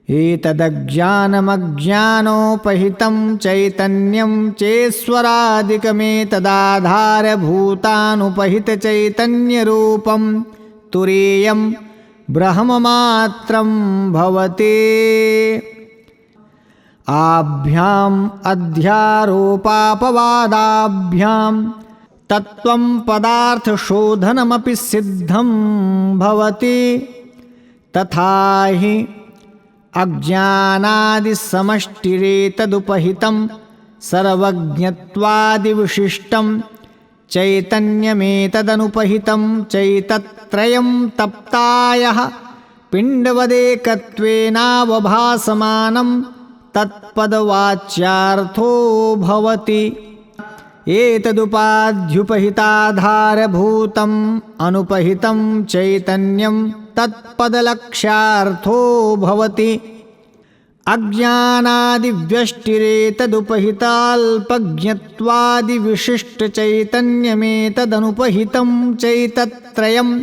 एतदज्ञानमज्ञानोपहितं चैतन्यं चेश्वरादिकमेतदाधारभूतानुपहितचैतन्यरूपं तुरीयं ब्रह्ममात्रं भवति। आभ्याम् अध्यारोपापवादाभ्यां तत्त्वं पदार्थशोधनमपि सिद्धं भवति। तथा हि अज्ञानादिसमष्टिरेतदुपहितं सर्वज्ञत्वादिविशिष्टं चैतन्यमेतदनुपहितं चैतत्रयं तप्तायः पिण्डवदेकत्वेनावभासमानं तत्पदवाच्यार्थो भवति। एतदुपाध्युपहिताधारभूतम् अनुपहितं चैतन्यं तत्पदलक्ष्यार्थो भवति। अज्ञानादिव्यष्टिरेतदुपहिताल्पज्ञत्वादिविशिष्टचैतन्यमेतदनुपहितं चैतत्रयं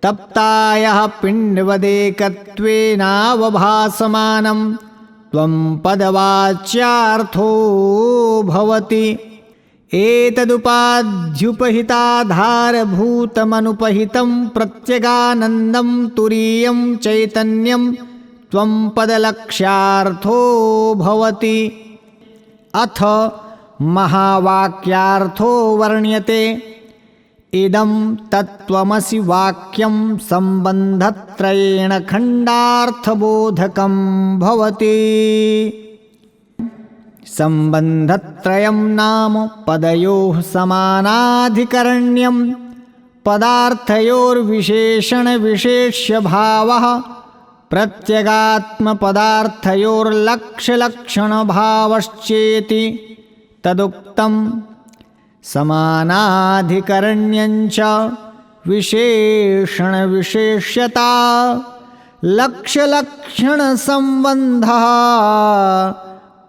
तप्तायः पिण्डवदेकत्वेनावभासमानं त्वं पदवाच्यार्थो भवति। एतदुपाध्युपहिताधारभूतमनुपहितं प्रत्यगानन्दं तुरीयं चैतन्यं त्वं पदलक्ष्यार्थो भवति। अथ महावाक्यार्थो वर्ण्यते। इदं तत्त्वमसि वाक्यं सम्बन्धत्रयेण खण्डार्थबोधकं भवति। सम्बन्धत्रयं नाम पदयोः समानाधिकरण्यं पदार्थयोर्विशेषणविशेष्यभावः प्रत्यगात्मपदार्थयोर्लक्ष्यलक्षणभावश्चेति तदुक्तम्। समानाधिकरण्यञ्च विशेषणविशेष्यता लक्ष्यलक्षणसम्बन्धः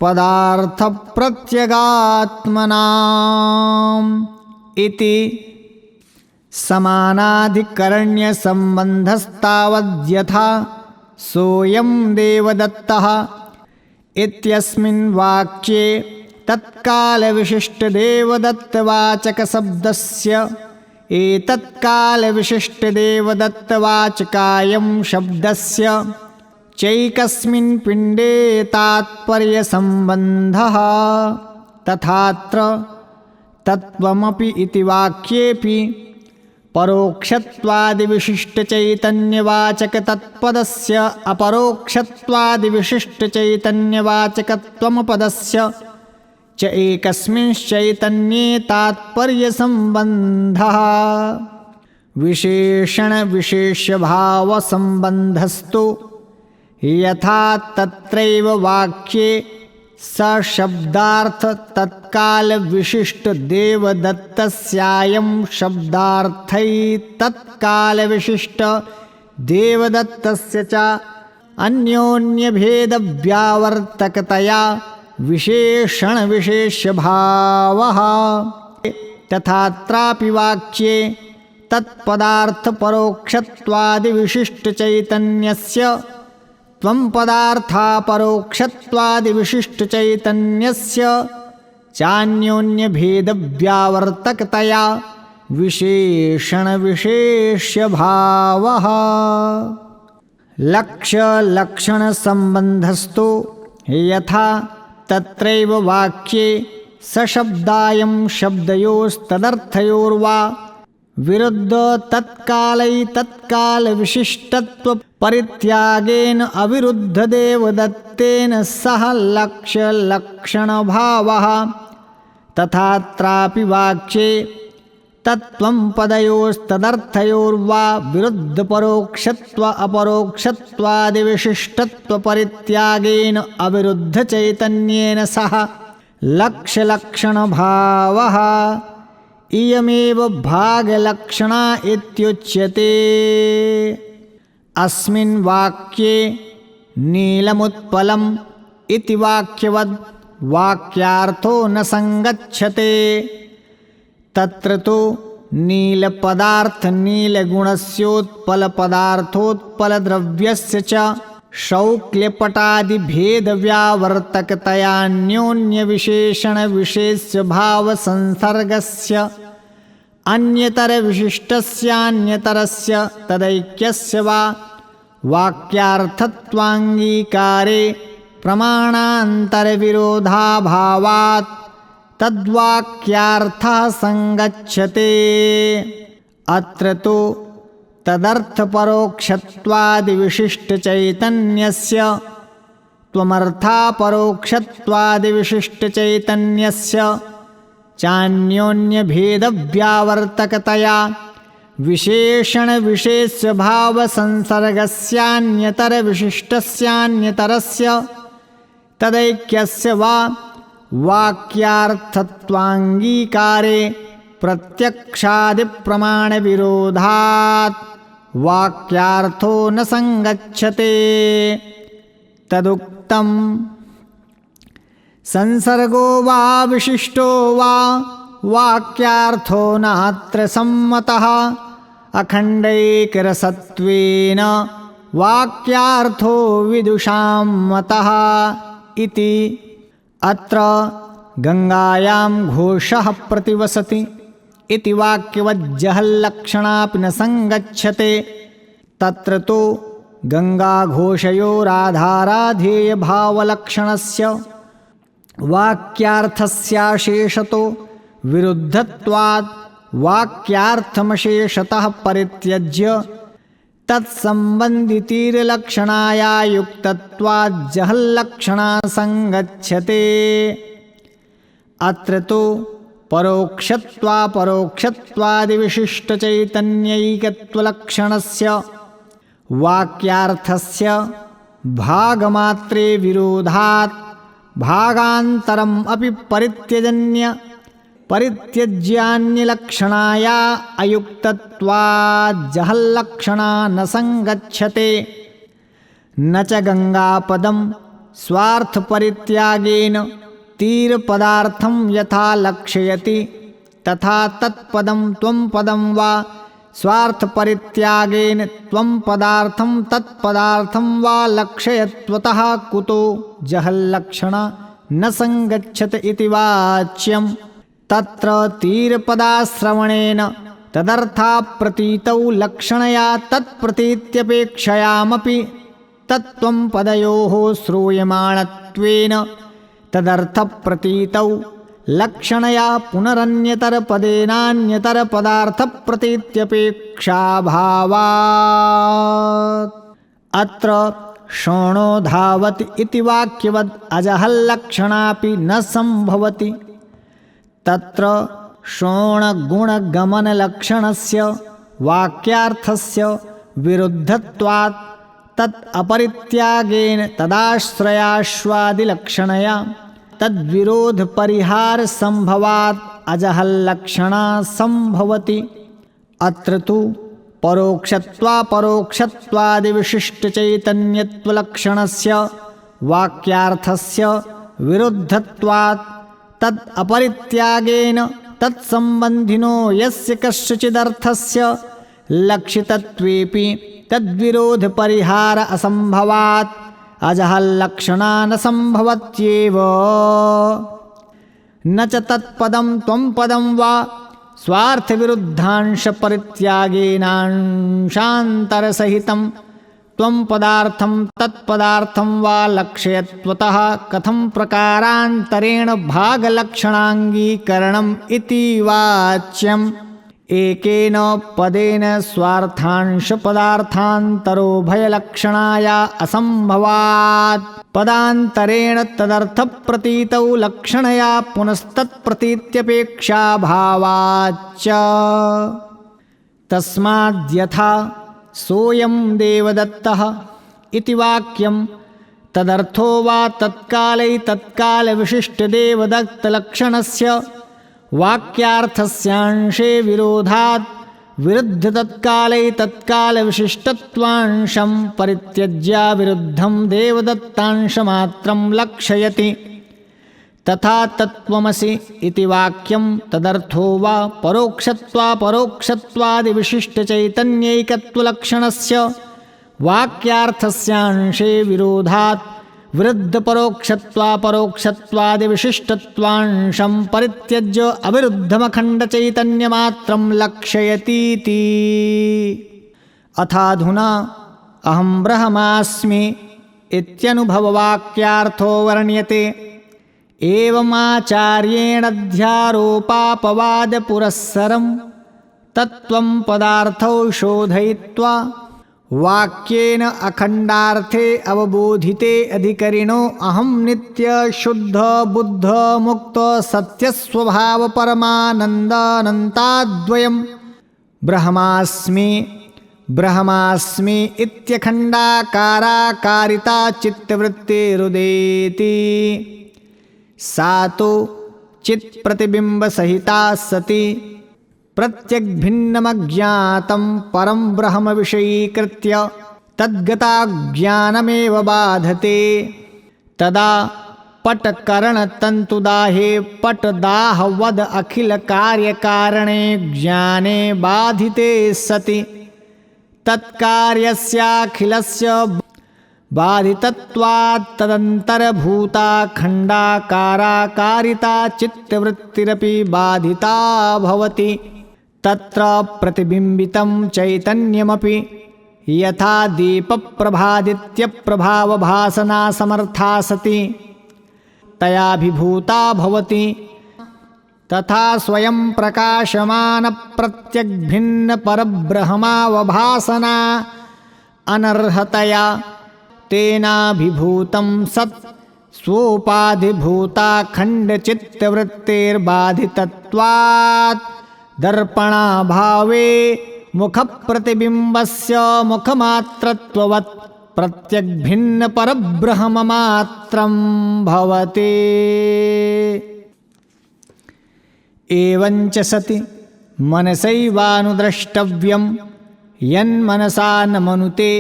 पदार्थप्रत्यगात्मनाम् इति। समानाधिकरण्यसम्बन्धस्तावद्यथा सोऽयं देवदत्तः इत्यस्मिन् वाक्ये तत्कालविशिष्टदेवदत्तवाचकशब्दस्य एतत्कालविशिष्टदेवदत्तवाचकायं शब्दस्य चैकस्मिन् पिण्डे तात्पर्यसम्बन्धः तथात्र तत्त्वमपि इति वाक्येऽपि परोक्षत्वादिविशिष्टचैतन्यवाचकतत्पदस्य अपरोक्षत्वादिविशिष्टचैतन्यवाचकत्वमपदस्य च एकस्मिंश्चैतन्ये तात्पर्यसम्बन्धः। विशेषणविशेष्यभावसम्बन्धस्तु यथा तत्रैव वाक्ये सशब्दार्थ तत्कालविशिष्टदेवदत्तस्यायं शब्दार्थैतत्कालविशिष्टदेवदत्तस्य च अन्योन्यभेदव्यावर्तकतया विशेषणविशेष्यभावः। तथात्रापि वाक्ये तत्पदार्थपरोक्षत्वादिविशिष्टचैतन्यस्य त्वं पदार्थापरोक्षत्वादिविशिष्टचैतन्यस्य चान्योन्यभेदव्यावर्तकतया विशेषणविशेष्यभावः। लक्ष्यलक्षणसम्बन्धस्तु यथा तत्रैव वाक्ये सशब्दायं शब्दयोस्तदर्थयोर्वा विरुद्ध तत्कालैतत्कालविशिष्टत्वपरित्यागेन अविरुद्धदेवदत्तेन सह लक्ष्यलक्षणभावः। तथात्रापि वाक्ये तत्त्वं पदयोस्तदर्थयोर्वा विरुद्धपरोक्षत्व अपरोक्षत्वादिविशिष्टत्वपरित्यागेन अविरुद्धचैतन्येन सह लक्ष्यलक्षणभावः इयमेव भागलक्षणा इत्युच्यते। अस्मिन् वाक्ये नीलमुत्पलम् इति वाक्यवद् वाक्यार्थो न संगच्छते। तत्र तु नीलपदार्थनीलगुणस्योत्पलपदार्थोत्पलद्रव्यस्य च शौक्ल्यपटादिभेदव्यावर्तकतयान्योन्यविशेषणविशेष्यभावसंसर्गस्य अन्यतरविशिष्टस्यान्यतरस्य तदैक्यस्य वा वाक्यार्थत्वाङ्गीकारे प्रमाणान्तरविरोधाभावात् तद्वाक्यार्थः संगच्छते। अत्र तु तदर्थपरोक्षत्वादिविशिष्टचैतन्यस्य त्वमर्थापरोक्षत्वादिविशिष्टचैतन्यस्य चान्योन्यभेदव्यावर्तकतया विशेषणविशेष्यभावसंसर्गस्यान्यतरविशिष्टस्यान्यतरस्य तदैक्यस्य वा वाक्यार्थत्वाङ्गीकारे प्रत्यक्षादिप्रमाणविरोधात् वाक्यार्थो न संगच्छते। तदुक्तम् संसर्गो वा विशिष्टो वा वाक्यार्थो नात्र सम्मतः अखण्डैकरसत्वेन वाक्यार्थो विदुषां मतः इति। अत्र गंगायां घोषः प्रतिवसति इति वाक्यवज्जहल्लक्षणापि न संगच्छते। तत्र तु गंगाघोषयोराधाराधेयभावलक्षणस्य वाक्यार्थस्याशेषतो विरुद्धत्वात् वाक्यार्थमशेषतः परित्यज्य तत्सम्बन्धितीर्लक्षणाया युक्तत्वात् जहल्लक्षणा संगच्छते। अत्र तु परोक्षत्वापरोक्षत्वादिविशिष्टचैतन्यैकत्वलक्षणस्य वाक्यार्थस्य भागमात्रे विरोधात् भागान्तरम् अपि परित्यज्यान्यलक्षणाया अयुक्तत्वात् जहल्लक्षणा न संगच्छते। न च गंगापदं स्वार्थपरित्यागेन तीरपदार्थं यथा लक्षयति तथा तत्पदं त्वं पदं वा स्वार्थपरित्यागेन त्वं पदार्थं तत्पदार्थं वा लक्षयत्वतः कुतो जहल्लक्षणा न संगच्छत इति वाच्यम्। तत्र तीरपदाश्रवणेन तदर्थाप्रतीतौ लक्षणया तत्प्रतीत्यपेक्षयामपि तत्त्वं पदयोः श्रूयमाणत्वेन तदर्थप्रतीतौ लक्षणया पुनरन्यतरपदेनान्यतरपदार्थप्रतीत्यपेक्षाभावात्। अत्र शोणो धावति इति वाक्यवद् अजहल्लक्षणापि न संभवति। तत्र शोणगुणगमनलक्षणस्य वाक्यार्थस्य विरुद्धत्वात् तत् अपरित्यागेन तदाश्रयाश्वादिलक्षणया तद्विरोधपरिहारसंभवात् अजहल्लक्षणा संभवति। अत्र तु परोक्षत्वापरोक्षत्वादिविशिष्टचैतन्यत्वलक्षणस्य वाक्यार्थस्य विरुद्धत्वात् तद् अपरित्यागेन तत्सम्बन्धिनो यस्य कस्यचिदर्थस्य लक्षितत्वेपि तद्विरोधपरिहार असंभवात् अजहल्लक्षणा न संभवत्येव। न च तत्पदं त्वं पदं वा स्वार्थविरुद्धांशपरित्यागेनांशान्तरसहितं त्वं पदार्थं तत्पदार्थं वा लक्षयत्वतः कथं प्रकारान्तरेण भागलक्षणाङ्गीकरणम् इति वाच्यम्। एकेन पदेन स्वार्थांशपदार्थान्तरो भयलक्षणाया असम्भवात् पदान्तरेण तदर्थप्रतीतौ लक्षणया पुनस्तत्प्रतीत्यपेक्षा भावाच्च तस्माद्यथा सोऽयं देवदत्तः इति वाक्यं तदर्थो वा तत्कालविशिष्टदेवदत्तलक्षणस्य वाक्यार्थस्यांशे विरोधात् विरुद्धतत्कालैतत्कालविशिष्टत्वांशं परित्यज्य विरुद्धं देवदत्तांशमात्रं लक्षयति। तथा तत्त्वमसि इति वाक्यं तदर्थो वा परोक्षत्वापरोक्षत्वादिविशिष्टचैतन्यैकत्वलक्षणस्य वाक्यार्थस्यांशे विरोधात् विरुद्धपरोक्षत्वापरोक्षत्वादिविशिष्टत्वांशं परित्यज्य अविरुद्धमखण्डचैतन्यमात्रं लक्षयतीति। अथाधुना अहं ब्रह्मास्मि इत्यनुभववाक्यार्थो वर्ण्यते। एवमाचार्येणाध्यारोपापवादपुरस्सरं तत्त्वं पदार्थौ शोधयित्वा वाक्येन अखण्डार्थे अवबोधिते अधिकरिणो अहं नित्य शुद्ध बुद्ध मुक्त सत्यस्वभाव परमानन्दानन्ताद्वयं ब्रह्मास्मि इत्यखण्डाकाराकारिता चित्तवृत्तिरुदेति। सा तु चित्प्रतिबिम्बसहिता सति प्रत्यग्भिन्नमज्ञातं परं ब्रह्म विषयीकृत्य तद्गताज्ञानमेव बाधते। तदा पटकरणतन्तुदाहे पटदाहवद अखिलकार्यकारणे ज्ञाने बाधिते सति तत्कार्यस्याखिलस्य बाधितत्वात् तदन्तरभूता खण्डाकाराकारिता चित्तवृत्तिरपि बाधिता भवति। तत्र प्रतिबिम्बितं चैतन्यमपि यथा दीपप्रभादित्यप्रभावभासना समर्था सति तयाभिभूता भवति तथा स्वयं प्रकाशमानप्रत्यग्भिन्नपरब्रह्मावभासना अनर्हतया तेनाभिभूतं सत् स्वोपाधिभूता खण्डचित्तवृत्तेर्बाधितत्वात् दर्पणाभावे मुखप्रतिबिम्बस्य मुखमात्रत्ववत् प्रत्यग्भिन्नपरब्रह्ममात्रं भवति। एवञ्च सति मनसैवानुद्रष्टव्यं यन्मनसा न मनुते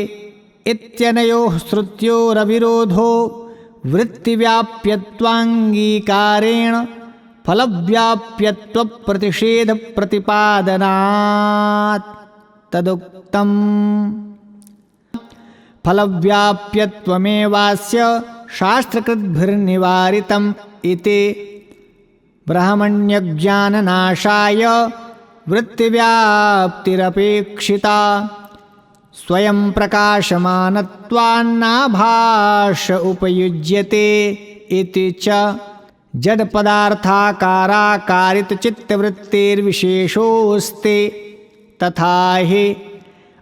इत्यनयोः श्रुत्योरविरोधो वृत्तिव्याप्यत्वाङ्गीकारेण फलव्याप्यत्वप्रतिषेधप्रतिपादनात् तदुक्तम्। फलव्याप्यत्वमेवास्य शास्त्रकृद्भिर्निवारितम् इति ब्रह्मण्यज्ञाननाशाय वृत्तिव्याप्तिरपेक्षिता स्वयं प्रकाशमानत्वान्नाभाष उपयुज्यते इति च जडपदार्थाकाराकारितचित्तवृत्तेर्विशेषोऽस्ति। तथा हि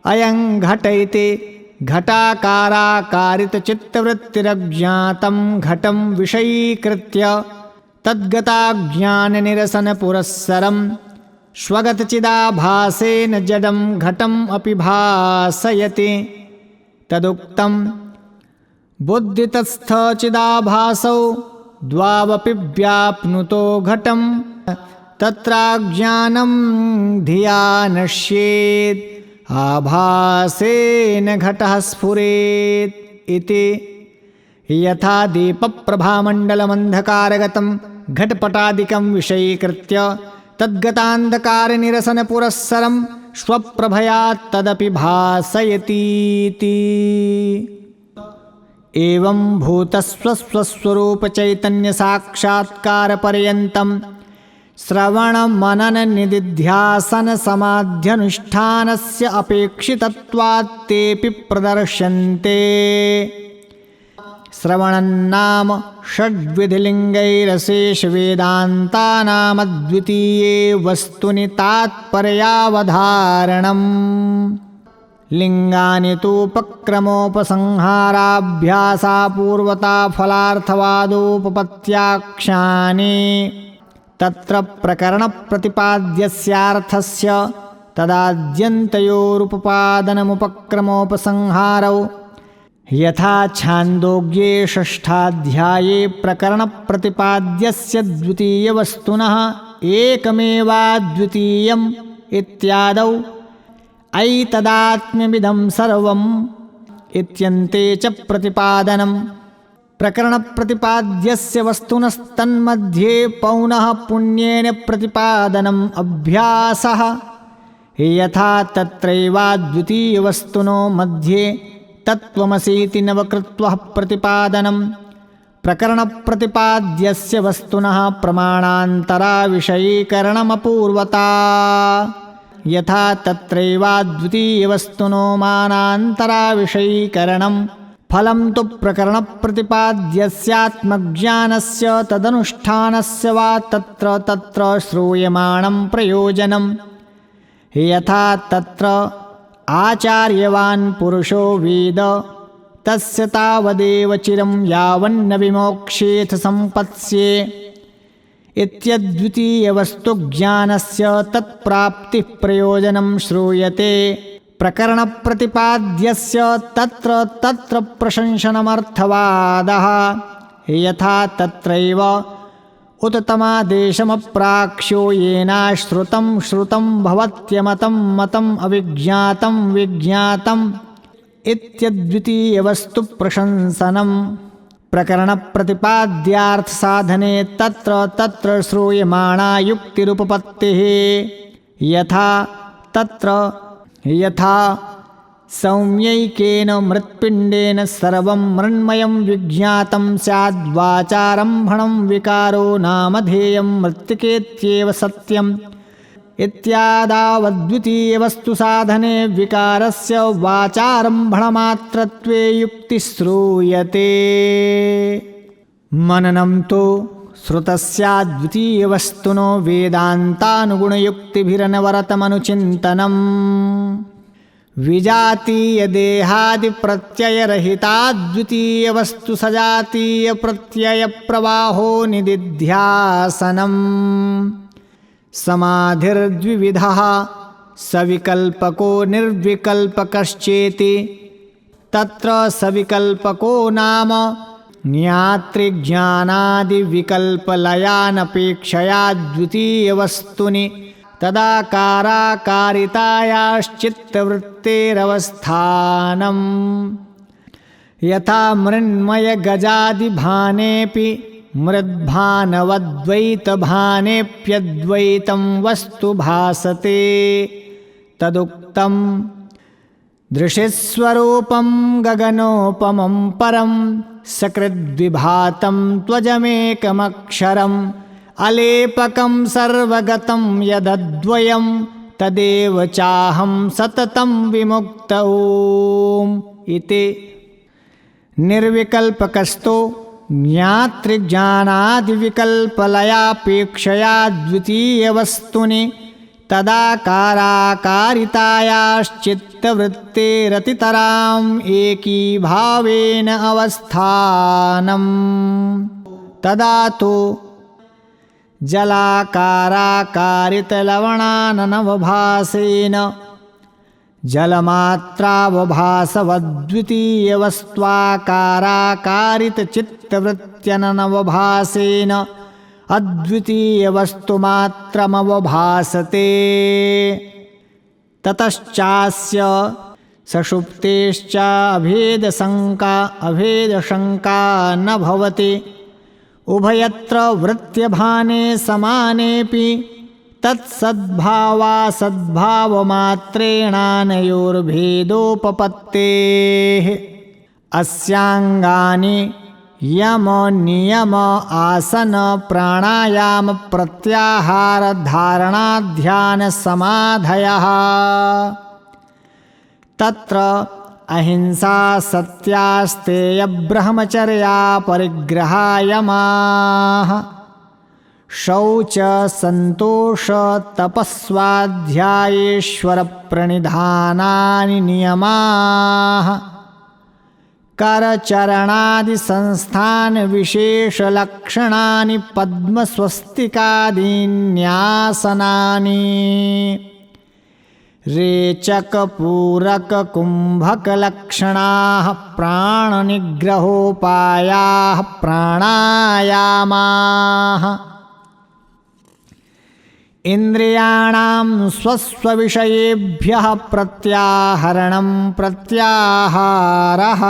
अयं घट इति घटाकाराकारितचित्तवृत्तिरज्ञातं घटं विषयीकृत्य तद्गताज्ञाननिरसनपुरस्सरं स्वगतचिदाभासेन जडं घटम् अपि भासयति। तदुक्तं बुद्धितस्थचिदाभासौ द्वावपि व्याप्नुतो घटं तत्राज्ञानं धिया नश्येत् आभासेन घटः स्फुरेत् इति। यथा दीपप्रभामण्डलमन्धकारगतं घटपटादिकं विषयीकृत्य तद्गतान्धकारनिरसनपुरस्सरं स्वप्रभया तदपि भासयतीति। एवं भूतस्वस्वस्वरूपचैतन्यसाक्षात्कारपर्यन्तं श्रवणमनननिदिध्यासनसमाध्यनुष्ठानस्य अपेक्षितत्वात् तेऽपि प्रदर्श्यन्ते। श्रवणन्नाम षड्विधिलिङ्गैरशेषवेदान्तानामद्वितीये वस्तुनि तात्पर्यावधारणम्। लिङ्गानि तूपक्रमोपसंहाराभ्यासापूर्वता फलार्थवादोपपत्त्याख्यानि। तत्र प्रकरणप्रतिपाद्यस्यार्थस्य तदाद्यन्तयोरुपपादनमुपक्रमोपसंहारौ यथा छान्दोग्ये षष्ठाध्याये प्रकरणप्रतिपाद्यस्य द्वितीयवस्तुनः एकमेवाद्वितीयम् इत्यादौ ऐतदात्म्यमिदं सर्वम् इत्यन्ते च प्रतिपादनम्। प्रकरणप्रतिपाद्यस्य वस्तुनस्तन्मध्ये पौनः पुण्येन प्रतिपादनम् अभ्यासः। यथा तत्रैवाद्वितीयवस्तुनो मध्ये तत्त्वमसीति नवकृत्वः प्रतिपादनम्। प्रकरणप्रतिपाद्यस्य वस्तुनः प्रमाणान्तराविषयीकरणमपूर्वता। यथा तत्रैवाद्वितीयवस्तुनो मानान्तराविषयीकरणम्। फलं तु प्रकरणप्रतिपाद्यस्यात्मज्ञानस्य तदनुष्ठानस्य वा तत्र तत्र श्रूयमाणं प्रयोजनम्। यथा तत्र आचार्यवान् पुरुषो वेद तस्य तावदेव चिरं यावन्न विमोक्ष्येथ सम्पत्स्ये इत्यद्वितीयवस्तुज्ञानस्य तत्प्राप्तिः प्रयोजनं श्रूयते। प्रकरणप्रतिपाद्यस्य तत्र तत्र प्रशंसनमर्थवादः। यथा तत्रैव उत्तमादेशमप्राक्ष्यो येनाश्रुतं श्रुतं भवत्यमतं मतम् अविज्ञातं विज्ञातम् इत्यद्वितीयवस्तुप्रशंसनम्। प्रकरणप्रतिपाद्यार्थसाधने तत्र तत्र श्रूयमाणा युक्तिरुपपत्तिः। यथा सौम्यैकेन मृत्पिण्डेन सर्वं मृण्मयं विज्ञातं स्याद्वाचारम्भणं विकारो नामधेयं मृत्तिकेत्येव सत्यम् इत्यादावद्वितीयवस्तुसाधने विकारस्य वाचारम्भणमात्रत्वे युक्तिः श्रूयते। मननं तु श्रुतस्याद्वितीयवस्तुनो वेदान्तानुगुणयुक्तिभिरनवरतमनुचिन्तनम्। विजातीयदेहादिप्रत्ययरहिताद्वितीयवस्तु सजातीयप्रत्ययप्रवाहो निदिध्यासनम्। समाधिर्द्विविधः सविकल्पको निर्विकल्पकश्चेति। तत्र सविकल्पको नाम ज्ञातृज्ञानादिविकल्पलयानपेक्षया द्वितीयवस्तुनि तदाकाराकारितायाश्चित्तवृत्तेरवस्थानम्। यथा मृण्मयगजादिभानेऽपि मृद्भानवद्वैतभानेऽप्यद्वैतं वस्तु भासते तदुक्तम्। दृशिस्वरूपं गगनोपमं परं सकृद्विभातं त्वजमेकमक्षरम् अलेपकं सर्वगतं यदद्वयं तदेव चाहं सततं विमुक्त ओम् इति। निर्विकल्पकस्तो ज्ञातृज्ञानादिविकल्पलयापेक्षया द्वितीयवस्तुनि तदाकाराकारितायाश्चित्तवृत्तेरतितराम् एकीभावेन अवस्थानम्। तदा तु जलाकाराकारितलवणाननवभासेन जलमात्रावभासवद्वितीयवस्त्वाकाराकारितचित्तवृत्त्यननवभासेन अद्वितीयवस्तुमात्रमवभासते। ततश्चास्य सषुप्तेश्च अभेदशङ्का न भवति। उभयत्र वृत्त्यभाने समानेऽपि तत्सद्भावासद्भावमात्रेणानयोर्भेदोपपत्तेः। अस्याङ्गानि यम नियम आसन प्राणायाम प्रत्याहार धारणा ध्यान समाधयः। तत्र अहिंसा सत्यास्तेय ब्रह्मचर्या परिग्रहायमाः शौच संतोष तपस्वाध्यायेश्वर प्रणिधानानि नियमाः करचरणादि संस्थान विशेष लक्षणानि पद्मस्वस्तिकादीन्यासनानि रेचक पूरक कुंभक लक्षणाः प्राणनिग्रहोपायाः प्राणायामाः इंद्रियाणां स्वस्वविषयेभ्यः प्रत्याहरणं प्रत्याहारः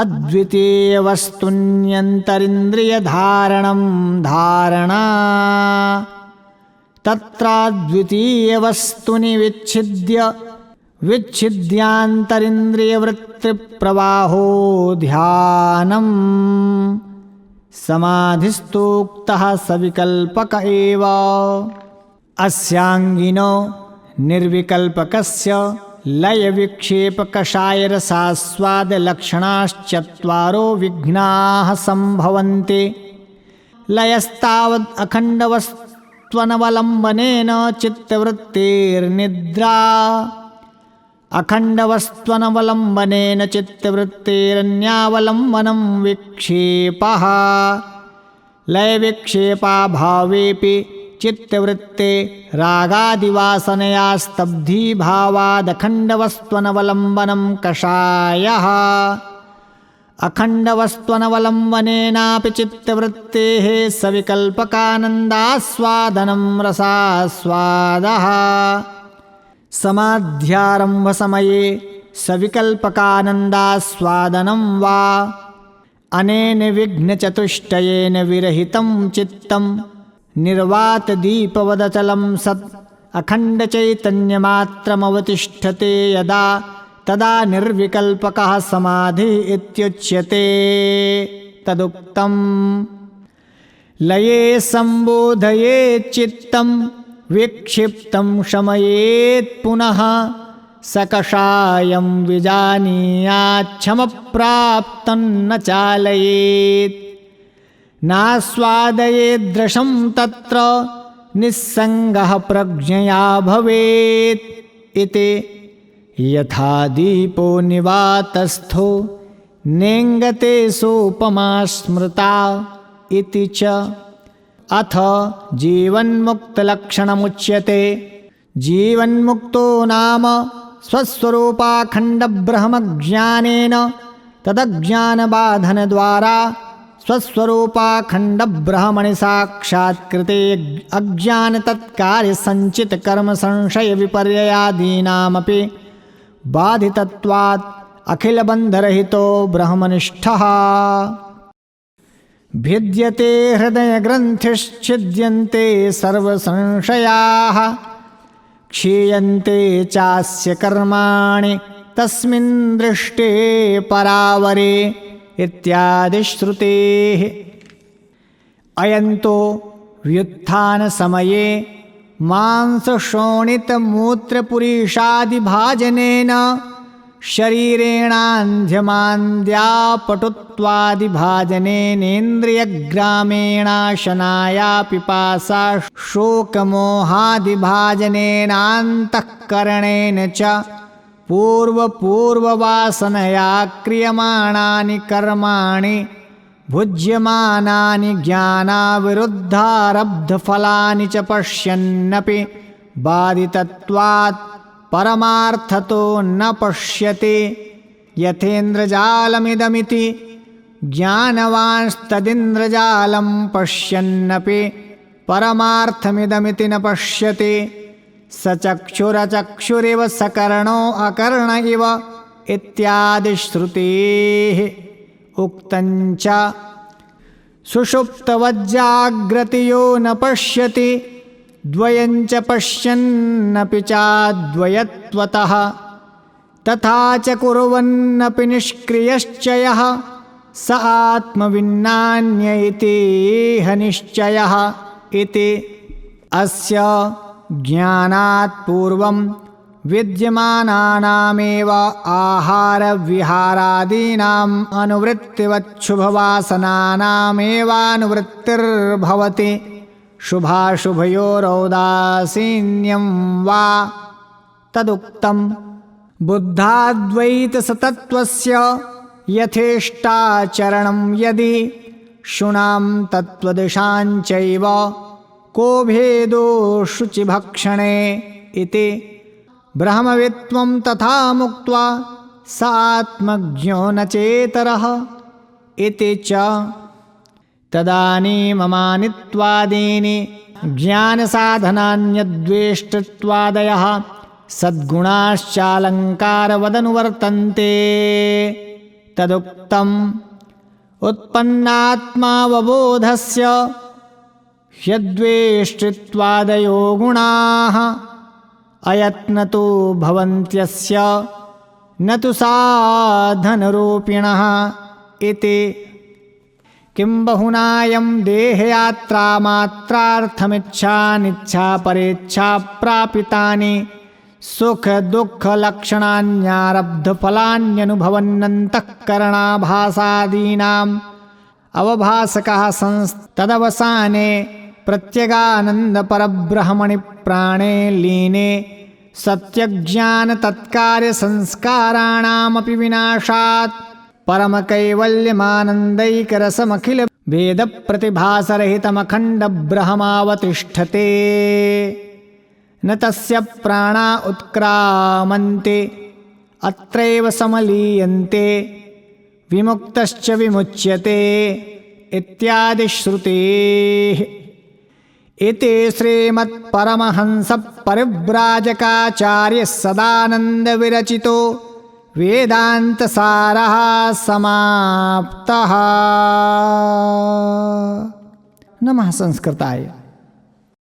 अद्वितीयवस्तुन्यन्तरिन्द्रियधारणं धारणा तत्राद्वितीयवस्तुनि विच्छिद्य विच्छिद्यान्तरिन्द्रियवृत्तिप्रवाहो ध्यानम् समाधिस्तोक्तः सविकल्पक एव अस्यांगिनो निर्विकल्पकस्य लयविक्षेपकषायरसास्वादलक्षणाश्चत्वारो विघ्नाः सम्भवन्ति लयस्तावद् अखण्डवस्त्वनवलम्बनेन चित्तवृत्तेर्निद्रा अखण्डवस्त्वनवलम्बनेन चित्तवृत्तेरन्यावलम्बनं विक्षेपः लयविक्षेपाभावेऽपि चित्तवृत्ते रागादिवासनया स्तब्धीभावादखण्डवस्त्वनवलम्बनं कषायः अखण्डवस्त्वनवलम्बनेनापि चित्तवृत्तेः सविकल्पकानन्दास्वादनं रसास्वादः समाध्यारम्भसमये सविकल्पकानन्दास्वादनं वा अनेन विघ्नचतुष्टयेन विरहितं चित्तं निर्वातदीपवदचलं सत् अखण्डचैतन्यमात्रमवतिष्ठते यदा तदा निर्विकल्पकः समाधिः इत्युच्यते तदुक्तम् लये सम्बोधयेत् चित्तं विक्षिप्तं शमयेत् पुनः सकषायं विजानीयाच्छमप्राप्तं न चालयेत् नास्वादयेद्रशं तत्र निस्सङ्गः प्रज्ञया भवेत् इति यथा दीपो निवातस्थो नेङ्गते सोपमा स्मृता इति च अथ जीवन्मुक्तलक्षणमुच्यते जीवन्मुक्तो नाम स्वस्वरूपाखण्डब्रह्मज्ञानेन तदज्ञानबाधनद्वारा स्वस्वरूपाखण्डब्रह्मणि साक्षात्कृते अज्ञानतत्कार्यसञ्चितकर्मसंशयविपर्ययादीनामपि बाधितत्वात् अखिलबन्धरहितो ब्रह्मनिष्ठः भिद्यते हृदयग्रन्थिश्छिद्यन्ते सर्वसंशयाः क्षीयन्ते चास्य कर्माणि तस्मिन् दृष्टे परावरे इत्यादिश्रुतेः अयन्तो व्युत्थानसमये मांसशोणितमूत्रपुरीषादिभाजनेन शरीरेणान्ध्यमान्द्यापटुत्वादिभाजनेनेन्द्रियग्रामेणाशनाया पिपासा शोकमोहादिभाजनेनान्तःकरणेन च पूर्ववासनया क्रियमाणानि कर्माणि भुज्यमानानि ज्ञानाविरुद्धारब्धफलानि च पश्यन्नपि बाधितत्वात् परमार्थतो न पश्यति यथेन्द्रजालमिदमिति ज्ञानवांस्तदिन्द्रजालं पश्यन्नपि परमार्थमिदमिति न पश्यति स चक्षुरचक्षुरिव सकर्णो अकर्ण इव इत्यादिश्रुतेः उक्तञ्च सुषुप्तवज्जाग्रतियो न पश्यति द्वयञ्च पश्यन्नपि चाद्वयत्वतः तथा च कुर्वन्नपि निष्क्रियश्च यः स आत्मविन्नान्य इतीह निश्चयः इति अस्य ज्ञानात् पूर्वं विद्यमानानामेव आहारविहारादीनाम् अनुवृत्तिवच्छुभवासनानामेवानुवृत्तिर्भवति शुभाशुभयोरौदासीन्यं वा तदुक्तम्। बुद्धाद्वैतसतत्त्वस्य यथेष्टाचरणं यदि शुनां तत्त्वदशाञ्चैव को भेदो शुचिभक्षणे इति। ब्रह्मवित्त्वं तथा मुक्त्वा स आत्मज्ञो न चेतरः इति च। तदानीममानित्वादीनि ज्ञानसाधनान्यद्वेष्टत्वादयः सद्गुणाश्चालङ्कारवदनुवर्तन्ते तदुक्तम्। उत्पन्नात्मावबोधस्य ह्यद्वेष्टृत्वादयो गुणाः अयत्नतो भवन्त्यस्य न तु साधनरूपिणः इति। किं बहुनायं देहयात्रा मात्रार्थमिच्छानिच्छा परेच्छा प्रापितानि सुखदुःखलक्षणान्यारब्धफलान्यनुभवन्नन्तःकरणाभासादीनाम् अवभासकः संस्तदवसाने प्रत्यगानन्दपरब्रह्मणि प्राणे लीने सत्यज्ञानतत्कार्यसंस्काराणामपि विनाशात् परमकैवल्यमानन्दैकरसमखिल भेदप्रतिभासरहितमखण्डब्रह्मावतिष्ठते। न तस्य प्राणा उत्क्रामन्ते अत्रैव समलीयन्ते विमुक्तश्च विमुच्यते इत्यादि श्रुतेः। इति श्रीमत्परमहंसपरिव्राजकाचार्यः सदानन्दविरचितो वेदान्तसारः समाप्तः। नमः संस्कृताय।